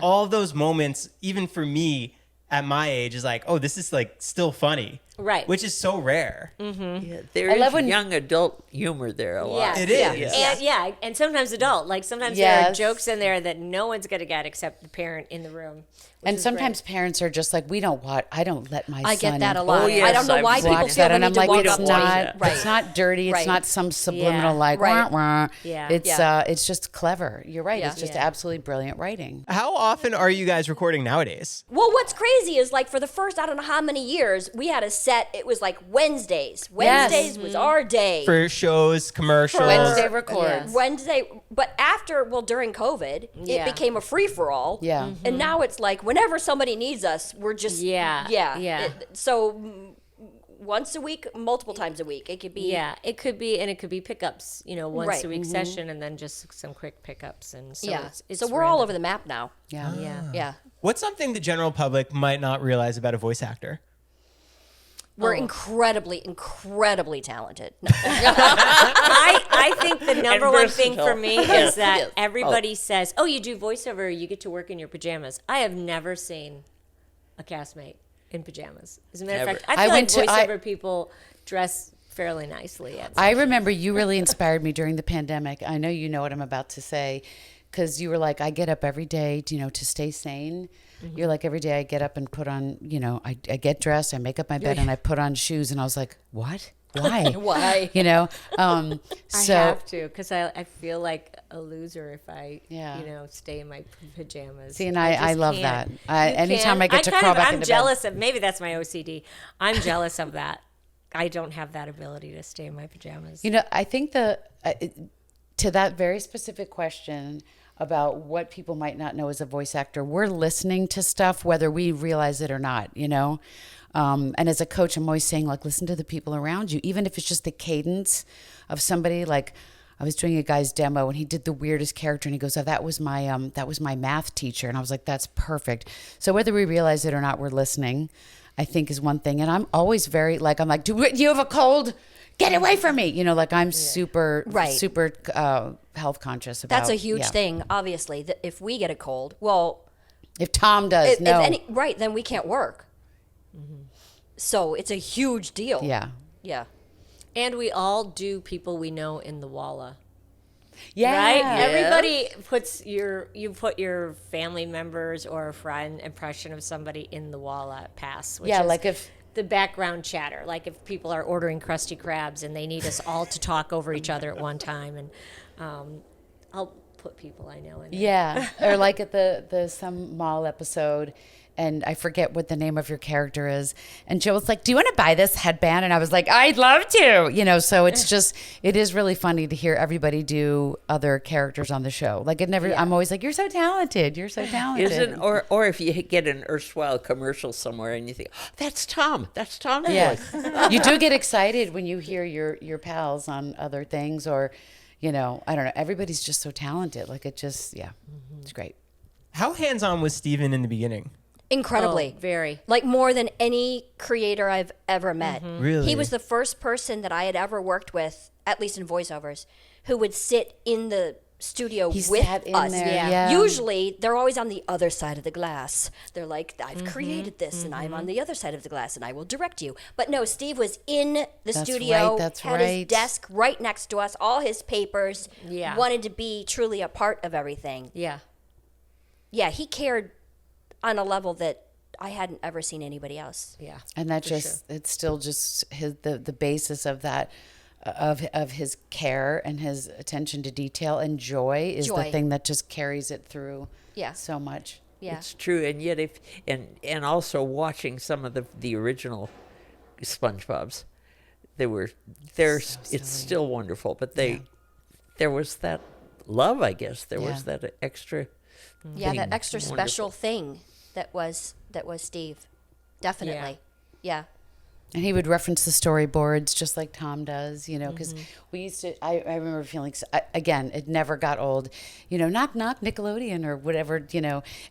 all of those moments, even for me at my age, is like, oh, this is like still funny. Right. Which is so rare. Yeah, there is young adult humor there a lot. It is. And and sometimes adult. Like sometimes there are jokes in there that no one's going to get except the parent in the room. And sometimes parents are just like, I don't let my son. I get that a in. lot. Oh, yes, I don't know why I've people watched feel that, the and need I'm to like, walk it's up not, to it's not dirty. It's not some subliminal like, Right. wah, wah. Yeah. It's just clever. You're right. Yeah. It's just absolutely brilliant writing. How often are you guys recording nowadays? Well, what's crazy is like for the first, I don't know how many years, we had a set, it was like Wednesdays. Wednesdays was our day. For shows, commercials. Wednesday records. Wednesday, but after, during COVID, it became a free-for-all. Yeah. And now it's like whenever somebody needs us, we're just, so once a week, multiple times a week. It could be. Yeah, it could be pickups, once a week session, and then just some quick pickups. And so it's so we're all over the map now. Yeah. Yeah. What's something the general public might not realize about a voice actor? We're incredibly, incredibly talented. I think the number one thing for versatile. me is that everybody says, oh, you do voiceover, you get to work in your pajamas. I have never seen a castmate in pajamas. As a matter of fact, I feel like voiceover people dress fairly nicely. I remember you really inspired me during the pandemic. I know you know what I'm about to say, because you were like, I get up every day, to stay sane. You're like, every day I get up and put on, I get dressed, I make up my bed, and I put on shoes. And I was like, what? Why? Why? I So have to, because I feel like a loser if I, Yeah. stay in my pajamas. See, and I just love can't. that. Anytime I get to crawl back I'm into jealous of, maybe that's my OCD. I'm jealous of that. I don't have that ability to stay in my pajamas. I think to that very specific question about what people might not know as a voice actor, we're listening to stuff whether we realize it or not, and as a coach, I'm always saying, like, listen to the people around you, even if it's just the cadence of somebody. Like, I was doing a guy's demo and he did the weirdest character, and he goes, oh, that was my math teacher. And I was like, that's perfect. So whether we realize it or not, we're listening, I think, is one thing. And I'm always very do you have a cold? Get away from me. I'm super health conscious about. That's a huge thing, obviously, that if we get a cold, if Tom does, then we can't work. So it's a huge deal. Yeah. Yeah. And we all do people we know in the Walla. Yeah. Right? Everybody you put your family members or a friend impression of somebody in the wall pass. Which Yeah, is like if the background chatter, like if people are ordering Krusty Krabs and they need us all to talk over each other at one time, and I'll put people I know in there. Yeah, or like at the some mall episode, and I forget what the name of your character is, and Joe was like, "Do you want to buy this headband?" And I was like, "I'd love to," So it's just, it is really funny to hear everybody do other characters on the show. Like it never, I'm always like, "You're so talented, you're so talented." Isn't or if you get an erstwhile commercial somewhere and you think, oh, that's Tom's Yeah, voice. you do get excited when you hear your pals on other things, or I don't know. Everybody's just so talented. Like it just, it's great. How hands-on was Stephen in the beginning? Incredibly. Oh, very. Like more than any creator I've ever met. Really? He was the first person that I had ever worked with, at least in voiceovers, who would sit in the studio He with sat in us. there, yeah. Usually they're always on the other side of the glass. They're like, I've created this and I'm on the other side of the glass and I will direct you. But no, Steve was in the That's studio, right, that's had his right. desk right next to us, all his papers, Yeah. wanted to be truly a part of everything. Yeah. Yeah, he cared on a level that I hadn't ever seen anybody else. Yeah. And that it's still just the basis of that, of his care and his attention to detail, and joy is the Joy. thing that just carries it through Yeah. so much. Yeah. It's true, and yet and also watching some of the original SpongeBob's, it's still wonderful, but there was that love, I guess. There was that extra. Yeah, thing. that extra Wonderful. special thing that was Steve. Definitely. Yeah. And he would reference the storyboards just like Tom does, because we used to, I remember feeling, again, it never got old, knock, knock, Nickelodeon or whatever,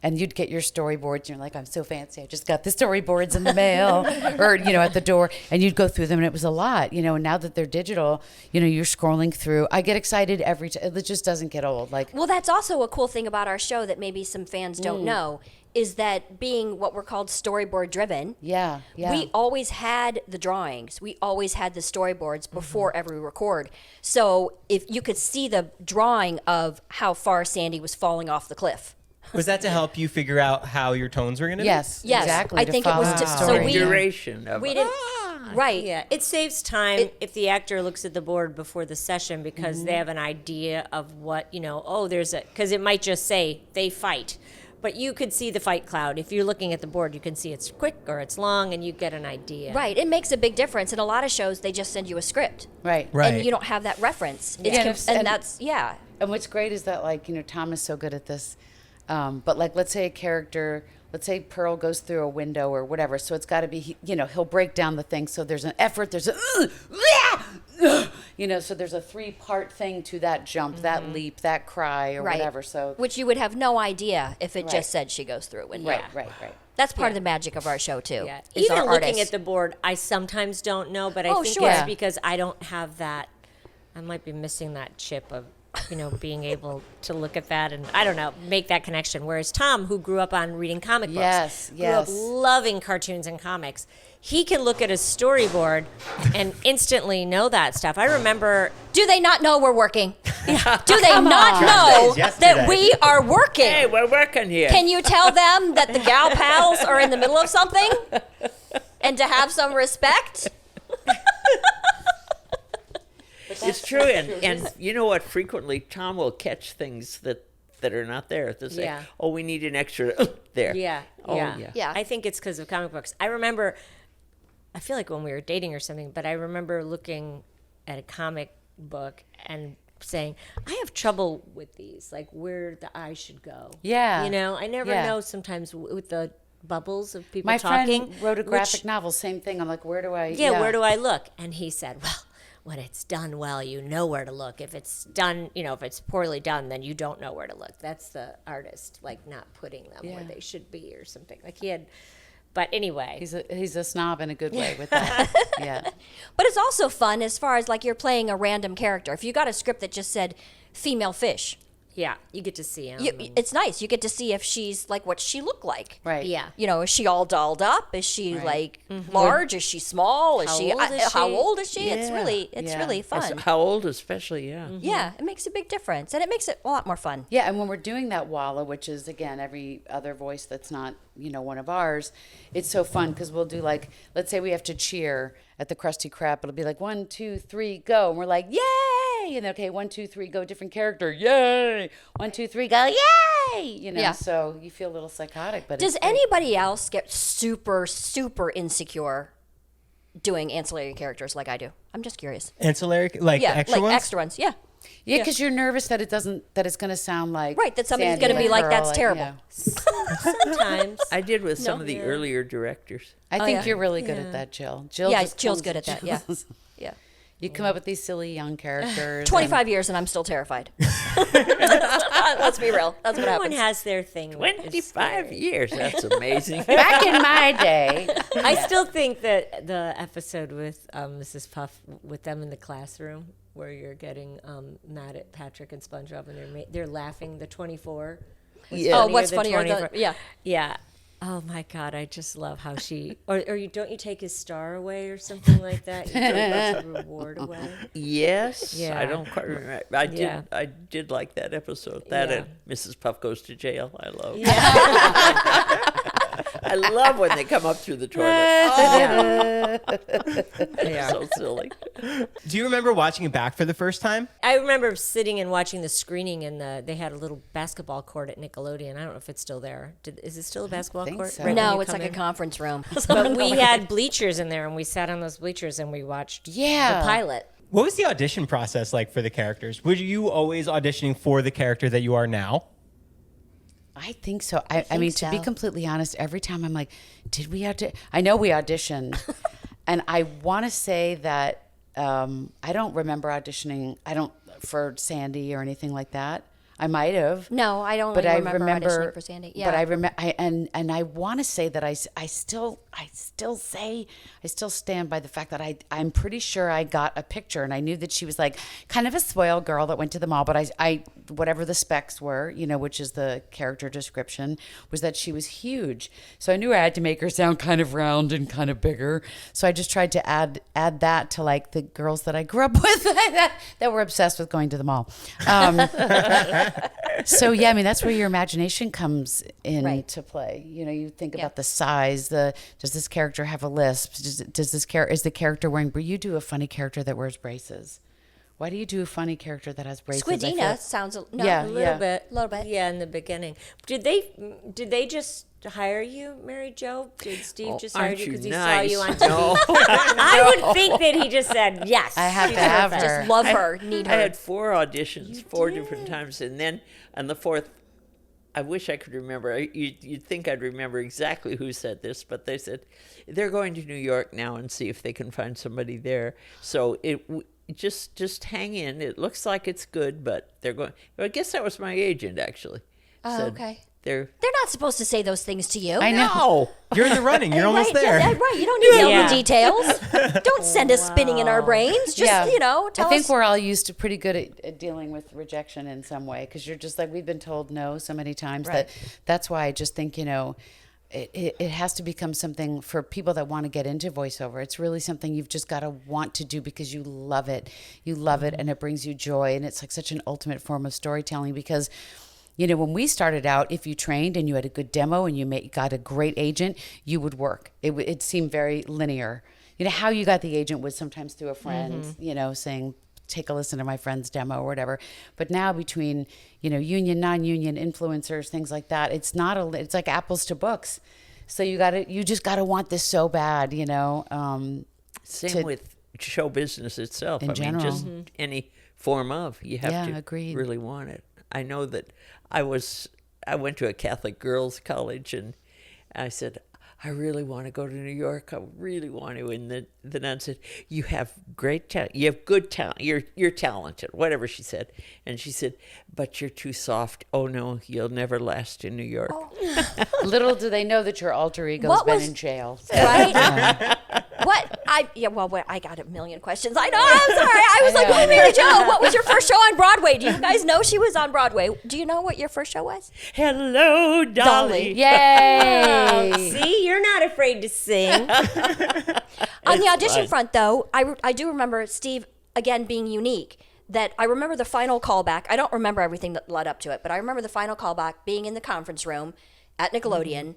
and you'd get your storyboards and you're like, I'm so fancy. I just got the storyboards in the mail or, at the door, and you'd go through them and it was a lot, and now that they're digital, you're scrolling through. I get excited every time. It just doesn't get old. Like, Well, that's also a cool thing about our show that maybe some fans don't know, is that being what we're called storyboard driven, yeah. we always had the drawings. We always had the storyboards before every record. So if you could see the drawing of how far Sandy was falling off the cliff. Was that to help you figure out how your tones were going to Yes, Yes, exactly. I to think it was follow to- the so story. we- Duration of We it. didn't, right. Yeah, it saves time if the actor looks at the board before the session because they have an idea of what, because it might just say they fight. But you could see the fight cloud. If you're looking at the board, you can see it's quick or it's long, and you get an idea. Right. It makes a big difference. In a lot of shows, they just send you a script. Right. Right. And you don't have that reference. It's Yeah. and And- that's, yeah. And what's great is that, Tom is so good at this. But let's say a character, let's say Pearl goes through a window or whatever. So it's got to be, he'll break down the thing. So there's an effort. There's so there's a 3-part thing to that jump, that leap, that cry, or Right. whatever. So Which you would have no idea if it Right. just said she goes through a window. right. That's part of the magic of our show, too. Yeah. is Even our looking artists. at the board, I sometimes don't know, but I Oh, think sure. it's Yeah. because I don't have that. I might be missing that chip of, being able to look at that and, I don't know, make that connection. Whereas Tom, who grew up on reading comic books, Yes, grew up yes. loving cartoons and comics, he can look at a storyboard and instantly know that stuff. I remember Do they not know we're working? Do they not know Days yesterday. that we are working? Hey, we're working here. Can you tell them that the gal pals are in the middle of something? And to have some respect? It's true, and you know what? Frequently, Tom will catch things that are not there. They'll say, Yeah. "Oh, we need an extra there." Yeah, Oh, yeah. yeah. Yeah. I think it's because of comic books. I remember, I feel like when we were dating or something, but I remember looking at a comic book and saying, I have trouble with these, like where the eye should go. Yeah. I never Yeah. know sometimes with the bubbles of people my talking. friend wrote a which- graphic novel, same thing. I'm like, where do I? Yeah, where do I look? And he said, well, when it's done well, you know where to look. If it's done, if it's poorly done, then you don't know where to look. That's the artist, like not putting them where Yeah. they should be or something. Like he had, but anyway. He's a snob in a good way with that. Yeah. But it's also fun as far as like you're playing a random character. If you got a script that just said female fish, Yeah, you get to see him. It's nice. You get to see if she's like what she looked like. Right. Yeah. You know, is she all dolled up? Is she like large? Is she small? Is how old is she? It's really fun. How old, especially, yeah. Yeah, it makes a big difference, and it makes it a lot more fun. Yeah, and when we're doing that walla, which is again every other voice that's not one of ours, it's so fun because we'll do like, let's say we have to cheer at the Krusty Krab, it'll be like 1, 2, 3, go, and we're like yay, and okay, 1, 2, 3, go, different character, yay, 1, 2, 3, go, yay, Yeah. So you feel a little psychotic, but Does it's great. anybody else get super insecure doing ancillary characters like I do? I'm just curious. Ancillary, like extra ones? Extra ones, yeah. Yeah, because you're nervous that it's going to sound like Right, that somebody's Sandy going to be and like, Pearl, that's terrible. Sometimes. I did with some of the earlier directors. I think yeah. you're really good at that, Jill. Jill Yeah, just Jill's comes- good at that, yeah. Yeah. You come up with these silly young characters. 25 years and I'm still terrified. Let's be real. That's what Everyone happens. has their thing. that is 25 scary. years. That's amazing. Back in my day. I still think that the episode with Mrs. Puff, with them in the classroom, where you're getting mad at Patrick and SpongeBob, and they're laughing. The 24. Yeah. Oh, what's than funnier? 24? Yeah. Yeah. Oh my God! I just love how she, or don't you take his star away or something like that? You take the reward away. Yes, Yeah. I don't quite remember. Yeah. I did like that episode. That Yeah. and Mrs. Puff Goes to Jail. I love. I love when they come up through the toilet. Yeah. So silly. Do you remember watching it back for the first time? I remember sitting and watching the screening, and they had a little basketball court at Nickelodeon. I don't know if it's still there. Is it still a basketball think court? so. right when No, you it's come like in? a conference room. But we had bleachers in there, and we sat on those bleachers and we watched the pilot. What was the audition process like for the characters? Were you always auditioning for the character that you are now? I think so. I mean, to be so. completely honest, every time I'm like, did we audition? I know we auditioned. And I want to say that I don't remember auditioning. For Sandy or anything like that. I might have. No, I don't But really I remember remember auditioning for Sandy. Yeah. But I remember, and I want to say that I still stand by the fact that I'm pretty sure I got a picture, and I knew that she was like kind of a spoiled girl that went to the mall. But I whatever the specs were, which is the character description, was that she was huge. So I knew I had to make her sound kind of round and kind of bigger. So I just tried to add that to like the girls that I grew up with that were obsessed with going to the mall. So yeah, I mean that's where your imagination comes into play. You think about the size. Does this character have a lisp? Is the character wearing? You do a funny character that wears braces. Why do you do a funny character that has braces? Squidina sounds a little bit. little bit. Yeah, in the beginning. Did they just hire you, Mary Jo? Did Steve just hire aren't you you because he nice? saw you on TV? No. I would think that he just said yes. I have she's to have perfect. her. Love her, need I her. had 4 auditions, 4 different times, and then on the 4th, I wish I could remember. You'd think I'd remember exactly who said this, but they said they're going to New York now and see if they can find somebody there. So just hang in. It looks like it's good, but they're going. I guess that was my agent actually. Oh, said, okay. They're They're not supposed to say those things to you. I know. no. You're in the running. You're almost right, there. Yeah, right. You don't need to know Yeah. the details. Don't send us spinning in our brains. Just, tell I think us. we're all used to pretty good at dealing with rejection in some way because you're just like we've been told no so many times that's why I just think it has to become something for people that want to get into voiceover. It's really something you've just got to want to do because you love it. You love it and it brings you joy, and it's like such an ultimate form of storytelling because when we started out, if you trained and you had a good demo and you got a great agent, you would work. It seemed very linear. How you got the agent was sometimes through a friend, saying, take a listen to my friend's demo or whatever. But now between, union, non-union influencers, things like that, it's it's like apples to books. So you just gotta want this so bad, Same with show business itself. In general. Just any form of, you have to agreed. really want it. I know that I went to a Catholic girls' college, and I said, I really want to go to New York. I really want to. And the nun said, you have great talent. You have good talent. You're talented, whatever she said. And she said, but you're too soft. Oh, no, you'll never last in New York. Little do they know that your alter ego's What been was- in jail. Right? What? I got a million questions. I know. I'm sorry. I was like, well, Mary Jo, what was your first show on Broadway? Do you guys know she was on Broadway? Do you know what your first show was? Hello, Dolly. Yay! See, you're not afraid to sing. On the audition front, though, I do remember Steve, again, being unique. That I remember the final callback. I don't remember everything that led up to it, but I remember the final callback being in the conference room at Nickelodeon.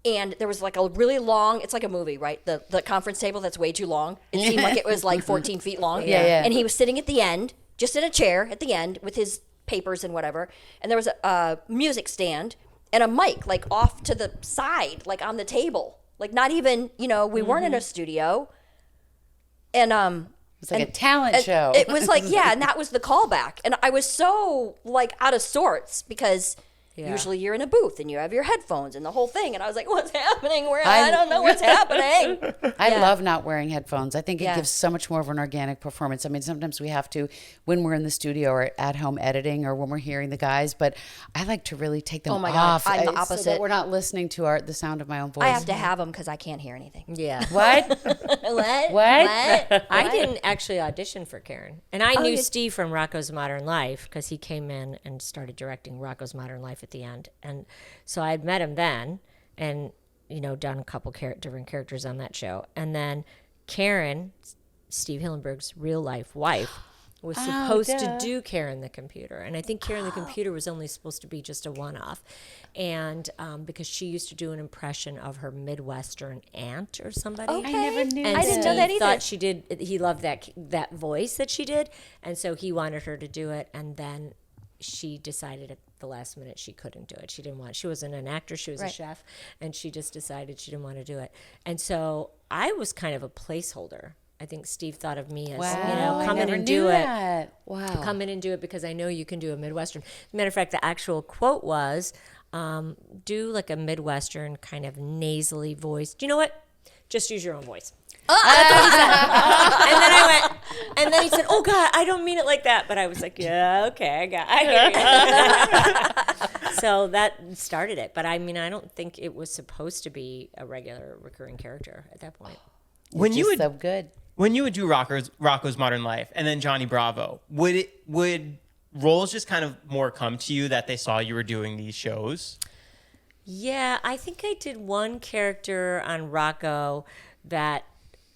And there was like a really long, it's like a movie, right? The conference table that's way too long. It seemed like it was like 14 feet long. Yeah. And he was sitting at the end, just in a chair at the end with his papers and whatever. And there was a music stand and a mic like off to the side, like on the table. Like not even, we weren't in a studio. And It's like a talent show. It was like, and that was the callback. And I was so like out of sorts because usually you're in a booth and you have your headphones and the whole thing. And I was like, what's happening? I don't know what's happening. I love not wearing headphones. I think it gives so much more of an organic performance. I mean, sometimes we have to when we're in the studio or at home editing or when we're hearing the guys, but I like to really take them off. I'm the So opposite. that we're not listening to the sound of my own voice. I have to have them because I can't hear anything. Yeah. What? What? I didn't actually audition for Karen. And I knew Steve from Rocko's Modern Life because he came in and started directing Rocko's Modern Life at the end. And so I had met him then and, done a couple different characters on that show. And then Karen, Steve Hillenburg's real life wife, was supposed to do Karen the Computer. And I think Karen the Computer was only supposed to be just a one-off. And because she used to do an impression of her Midwestern aunt or somebody. Okay. I never knew I And didn't that. know that Steve either. thought she did. He loved that voice that she did, and so he wanted her to do it. And then she decided at the last minute she couldn't do it. She didn't want. She wasn't an actress. She was a chef, and she just decided she didn't want to do it. And so I was kind of a placeholder. I think Steve thought of me as come in and do it. Wow. Come in and do it because I know you can do a Midwestern. Matter of fact, the actual quote was, do like a Midwestern kind of nasally voice. Do you know what? Just use your own voice. That's what he said. And then I went, and then he said, oh God, I don't mean it like that. But I was like, yeah, okay, I hear you. So that started it. But I mean, I don't think it was supposed to be a regular recurring character at that point. When you would so good. When you would do Rocko's Modern Life and then Johnny Bravo, would roles just kind of more come to you that they saw you were doing these shows? Yeah, I think I did one character on Rocko that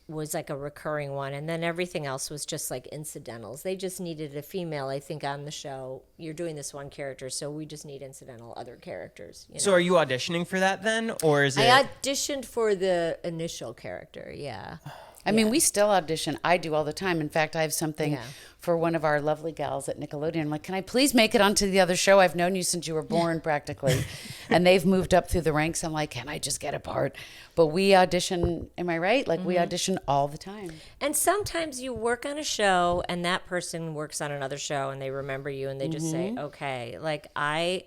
was like a recurring one, and then everything else was just like incidentals. They just needed a female, I think, on the show. You're doing this one character, so we just need incidental other characters. So are you auditioning for that then, or is it? I auditioned for the initial character, yeah. I mean, we still audition. I do all the time. In fact, I have something for one of our lovely gals at Nickelodeon. I'm like, can I please make it onto the other show? I've known you since you were born, practically. And they've moved up through the ranks. I'm like, can I just get a part? But we audition, am I right? Like, we audition all the time. And sometimes you work on a show, and that person works on another show, and they remember you, and they just say, okay. Like, I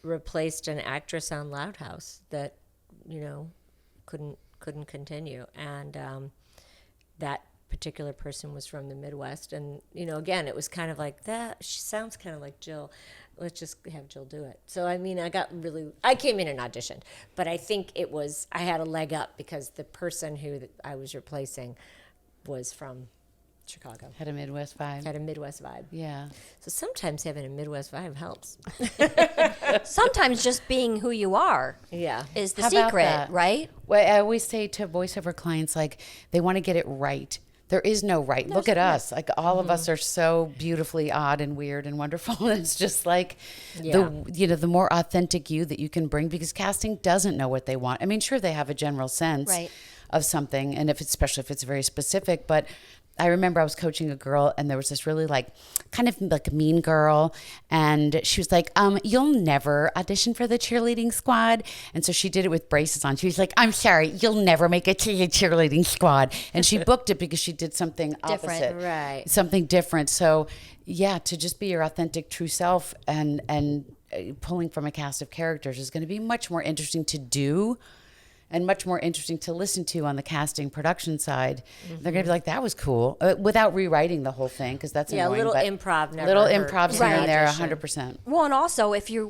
replaced an actress on Loud House that, couldn't continue. And that particular person was from the Midwest. And, again, it was kind of like that. She sounds kind of like Jill. Let's just have Jill do it. So, I mean, I came in and auditioned. But I think I had a leg up because the person who I was replacing was from Chicago. Had a Midwest vibe. Yeah. So sometimes having a Midwest vibe helps. Sometimes just being who you are is the How about secret, that? right? Well, I always say to voiceover clients, like, they want to get it right. There is no right. Look at us. Like, all of us are so beautifully odd and weird and wonderful. And it's just like the more authentic you that you can bring, because casting doesn't know what they want. I mean, sure, they have a general sense of something, and especially if it's very specific, but I remember I was coaching a girl, and there was this really kind of like a mean girl, and she was like, you'll never audition for the cheerleading squad. And so she did it with braces on. She was like, I'm sorry, you'll never make it to the cheerleading squad. And she booked it because she did something opposite. Different. Right. Something different. So yeah, to just be your authentic true self and pulling from a cast of characters is going to be much more interesting to do and much more interesting to listen to on the casting production side. They're going to be like, that was cool, without rewriting the whole thing, because that's annoying. little but improv never Little hurt. improv here and there, Audition. 100%. Well, and also if you're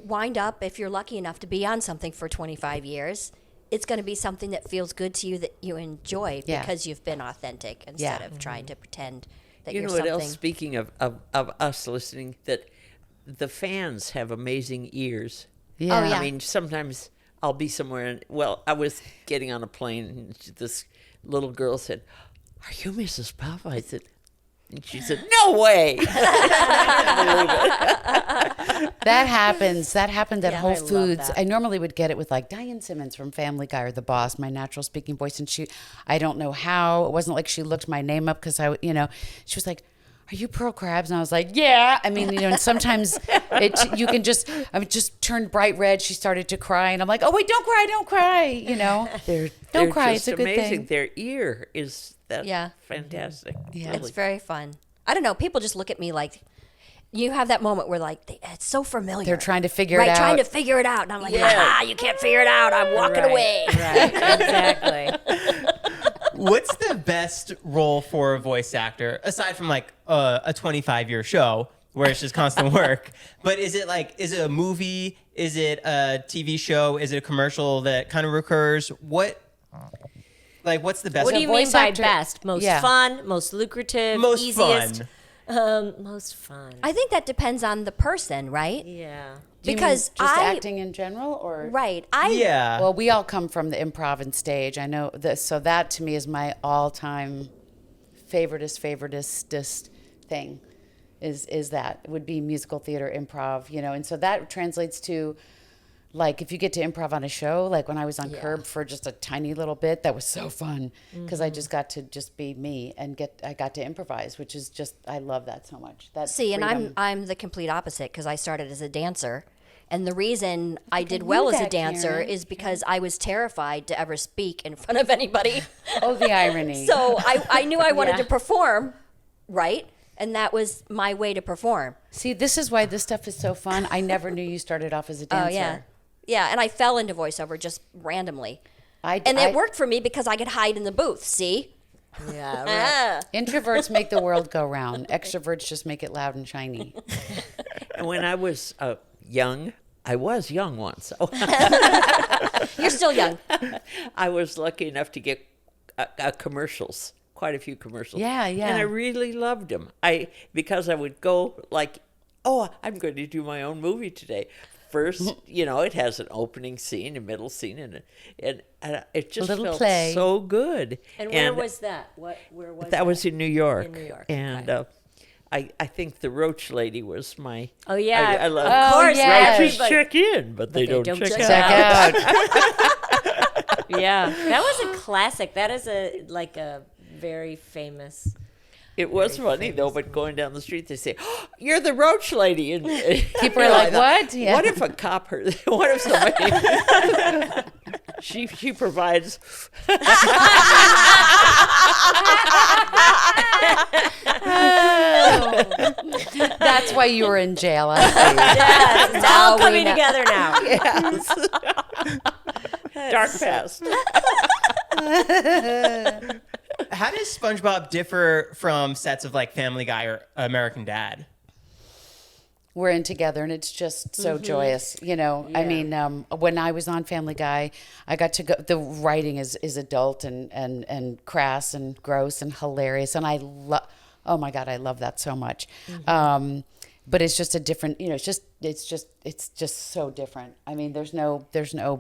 lucky enough to be on something for 25 years, it's going to be something that feels good to you, that you enjoy Yeah. because you've been authentic instead of trying to pretend that You you're know what something. else? Speaking of us listening, that the fans have amazing ears. Yeah. Oh, yeah. I mean, sometimes I'll be somewhere and, well, I was getting on a plane and this little girl said, "Are you Mrs. Puff?" I said, and she said, "No way." That happens. That happened at Whole I love Foods. that. I normally would get it with like Diane Simmons from Family Guy or The Boss, my natural speaking voice. And I don't know how. It wasn't like she looked my name up because she was like, "Are you Pearl Krabs?" And I was like, "Yeah." I mean, and sometimes you can just turned bright red. She started to cry, and I'm like, "Oh wait, don't cry, don't cry." Don't They're cry. just It's a good amazing. thing. Their ear is Yeah. fantastic. Yeah. It's very fun. I don't know. People just look at me like, you have that moment where like, it's so familiar. They're trying to figure right, it out. trying to figure it out. And I'm like, you can't figure it out. I'm walking away. Right, exactly. What's the best role for a voice actor aside from like a 25-year show where it's just constant work? But is it a movie? Is it a TV show? Is it a commercial that kind of recurs? What's the best? What do you mean voice by actor- best? Most Yeah. fun, most lucrative, most easiest? fun? Most fun. I think that depends on the person, right? Yeah. Do you mean Because just acting in general, or Right. Yeah. Well, we all come from the improv and stage. I know this, so that to me is my all-time favoritist thing. Is that it would be musical theater, improv, and so that translates to, like, if you get to improv on a show, like when I was on Curb for just a tiny little bit, that was so fun because I just got to just be me and I got to improvise, which is just, I love that so much. That See, and freedom. I'm the complete opposite because I started as a dancer. And the reason I did well as a that, dancer Karen. is because I was terrified to ever speak in front of anybody. Oh, the irony. So I knew I wanted Yeah. to perform, right? And that was my way to perform. See, this is why this stuff is so fun. I never knew you started off as a dancer. Oh, yeah. Yeah, and I fell into voiceover just randomly. I It worked for me because I could hide in the booth, see? Yeah. Right. Introverts make the world go round. Extroverts just make it loud and shiny. And when I was young, I was young once. You're still young. I was lucky enough to get commercials, quite a few commercials. Yeah, yeah. And I really loved them. Because I would go like, "Oh, I'm going to do my own movie today." First, it has an opening scene, a middle scene, and it just little felt play. so good. And where was that? Where was that? Was in New York. In New York, And okay. I think the Roach Lady was my. Oh yeah. I love. Of course. yes. Roaches Everybody- check in, but they don't check check out. Check out. Yeah. That was a classic. That is a very famous. It was funny though, but going down the street, they say, "Oh, you're the Roach Lady," and People are like, "What?" Yeah. What if a cop heard? What if somebody? She provides. That's why you were in jail. I see. Yes, it's Now all we coming know. together now. Dark past. How does SpongeBob differ from sets of like Family Guy or American Dad? We're in together, and it's just so joyous. I mean, when I was on Family Guy, I got to go. The writing is adult and crass and gross and hilarious, and I love. Oh my God, I love that so much. But it's just a different. It's just so different. I mean, there's no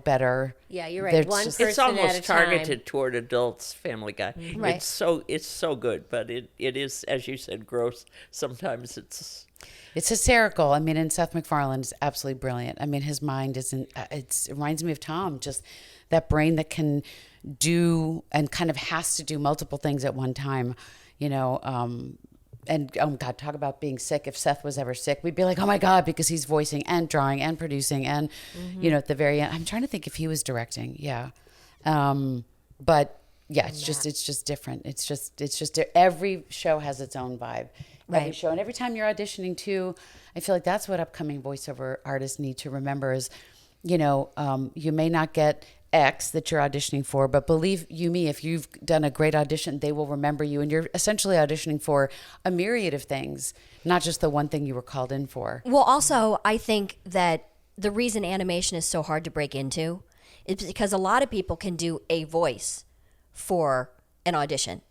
better. Yeah, you're right. There's One just- person It's at almost a time. targeted toward adults. Family Guy. Right. It's so good, but it is, as you said, gross. Sometimes it's. It's hysterical. I mean, and Seth MacFarlane is absolutely brilliant. I mean, his mind isn't. It reminds me of Tom. Just that brain that can do and kind of has to do multiple things at one time. And oh God, talk about being sick. If Seth was ever sick, we'd be like, oh my God, because he's voicing and drawing and producing and at the very end. I'm trying to think if he was directing. Yeah, but yeah, it's just different. It's just every show has its own vibe. Every Right. show, and every time you're auditioning too, I feel like that's what upcoming voiceover artists need to remember is, you may not get X that you're auditioning for, but believe you me, if you've done a great audition, they will remember you, and you're essentially auditioning for a myriad of things, not just the one thing you were called in for. Well, also, I think that the reason animation is so hard to break into It's because a lot of people can do a voice for an audition.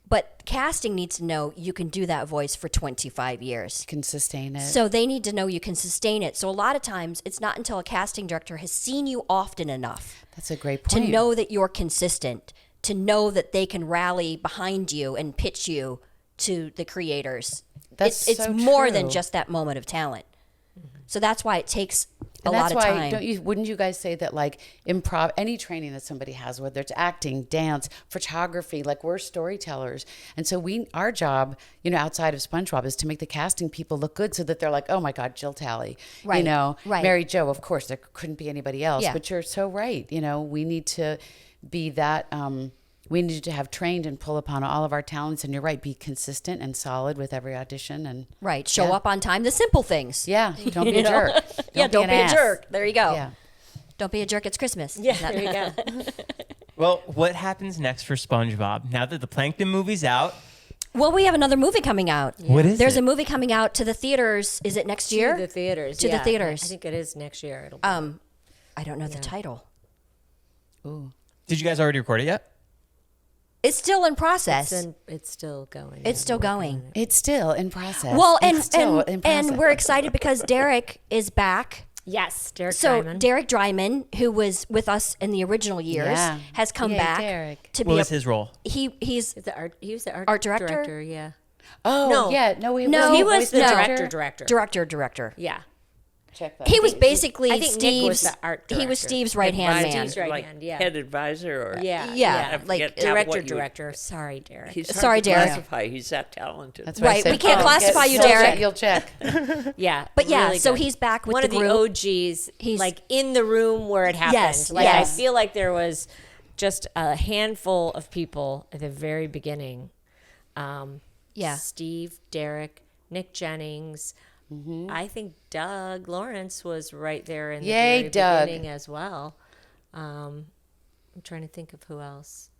But casting needs to know you can do that voice for 25 years. You can sustain it. So they need to know you can sustain it. So a lot of times it's not until a casting director has seen you often enough That's a great point. to know that you're consistent, to know that they can rally behind you and pitch you to the creators. That's it's so more than true. just that moment of talent. So that's why it takes a And lot that's of why, time. wouldn't you guys say that like improv, any training that somebody has, whether it's acting, dance, photography, like we're storytellers. And so our job, outside of SpongeBob is to make the casting people look good so that they're like, oh my God, Jill Talley, Right, right. Mary Jo, of course, there couldn't be anybody else, Yeah. but you're so right. We need to be that, we need to have trained and pull upon all of our talents. And you're right, be consistent and solid with every audition. And Right. Show up on time. The simple things. yeah, don't be a jerk. Don't an be a ass. jerk. There you go. Yeah. Don't be a jerk. It's Christmas. Yeah, there you go. Well, what happens next for SpongeBob now that the Plankton movie's out? Well, we have another movie coming out. What is There's it? a movie coming out to the theaters. Is it next year? To the theaters. To the yeah. theaters. I think it is next year. It'll be. I don't know the title. Did you guys already record it yet? It's still in process. It's still going. It's still going. It's still in process. Well, It's still in and process. we're excited because Derek is back. Yes, Derek So Diamond. Derek Dryman, who was with us in the original years, Yeah. has come Yay, back Derek. to What be was his role? he's he was the Art director? Yeah. Oh, No. yeah. No, he No, was, he was the no. director. Yeah. Check that. He was basically I think Nick was Steve's. the art He was director. Steve's right hand man. Steve's right like hand, yeah. head advisor or Yeah. Yeah, I like forget Director, what you would- director. Sorry, Derek. He's hard Sorry, to Derek. classify. He's that talented. That's what I Right, said. we can't classify you, Derek. You'll check. Yeah. But yeah, really so good. he's back with one the of the group. OGs. He's- like in the room where it happened. Yes, Like yes. I feel like there was just a handful of people at the very beginning. Yeah. Steve, Derek, Nick Jennings. I think Doug Lawrence was right there in the Yay, very Doug. beginning as well. I'm trying to think of who else.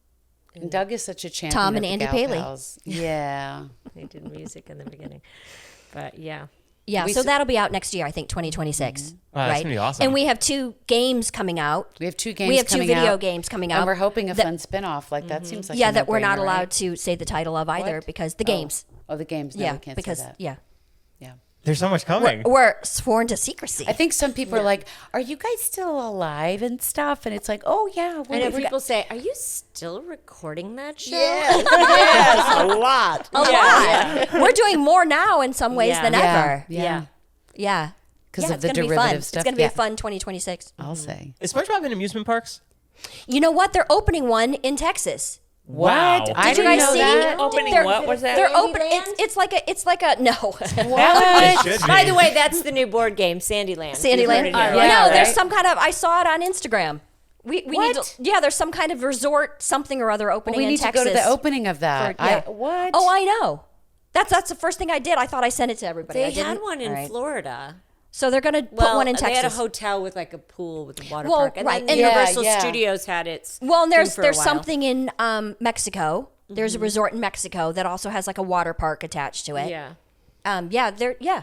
And Doug is such a champion. Tom of and the Andy Gal Paley. Pals. Yeah. They did music in the beginning. But yeah. Yeah, We so s- that'll be out next year, I think 2026. Wow, that's gonna be awesome. And we have 2 games coming out. We have 2 games We have 2 coming video out, games coming And out. we're hoping a that- fun spin-off. Like, that seems like yeah, a that we're not no-brainer, allowed right? to say the title of either What? because the games. Oh, the games. No, Yeah, we can't because say that. yeah. Yeah. There's so much coming. We're sworn to secrecy. I think some people are like, are you guys still alive and stuff? And it's like, oh, yeah. I know we people say, "Are you still recording that show?" Yes, a lot. a lot. We're doing more now in some ways Yeah. than Yeah. ever. Yeah. Yeah. 'Cause Yeah, of it's the gonna be fun. derivative stuff. It's going to be Yeah. a fun 2026. I'll say. Is SpongeBob in amusement parks? You know what? They're opening one in Texas. Wow. What? Did I Did you didn't guys know see? that. Opening They're- what was that? They're open. It's like a no. It should be. By the way, that's the new board game, Sandyland. You've heard Sandyland. it No, here. Yeah, there's right? some kind of. I saw it on Instagram. We need to. What? Yeah, there's some kind of resort something or other opening We in need to Texas. go to the opening of that. For- yeah. What? Oh, I know. That's the first thing I did. I thought I sent it to everybody. They I had didn't. one in All right. Florida. So they're gonna put Well, one in they had a Texas. hotel with like a pool with a water Well, park, and right, then and- Universal Yeah, yeah. Studios had its. Well, and thing there's for a there's while. something in Mexico. There's a resort in Mexico that also has like a water park attached to it. Yeah. Yeah,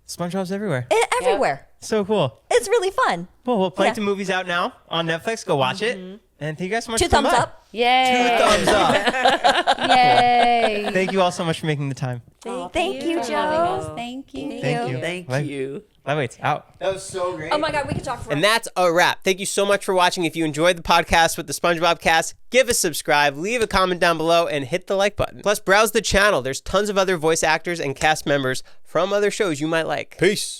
SpongeBob's everywhere. everywhere. So cool. It's really fun. Well, Plankton movie's out now on Netflix. Go watch it. And thank you guys so much 2 for coming thumbs by. up. Yay. 2 thumbs up. Yay. Thank you all so much for making the time. Thank you, Joe. Thank you. Thank you. Thank Bye. you. Lightweight's out. That was so great. Oh my God, we could talk for. And that's a wrap. Thank you so much for watching. If you enjoyed the podcast with the SpongeBob cast, give a subscribe, leave a comment down below, and hit the like button. Plus, browse the channel. There's tons of other voice actors and cast members from other shows you might like. Peace.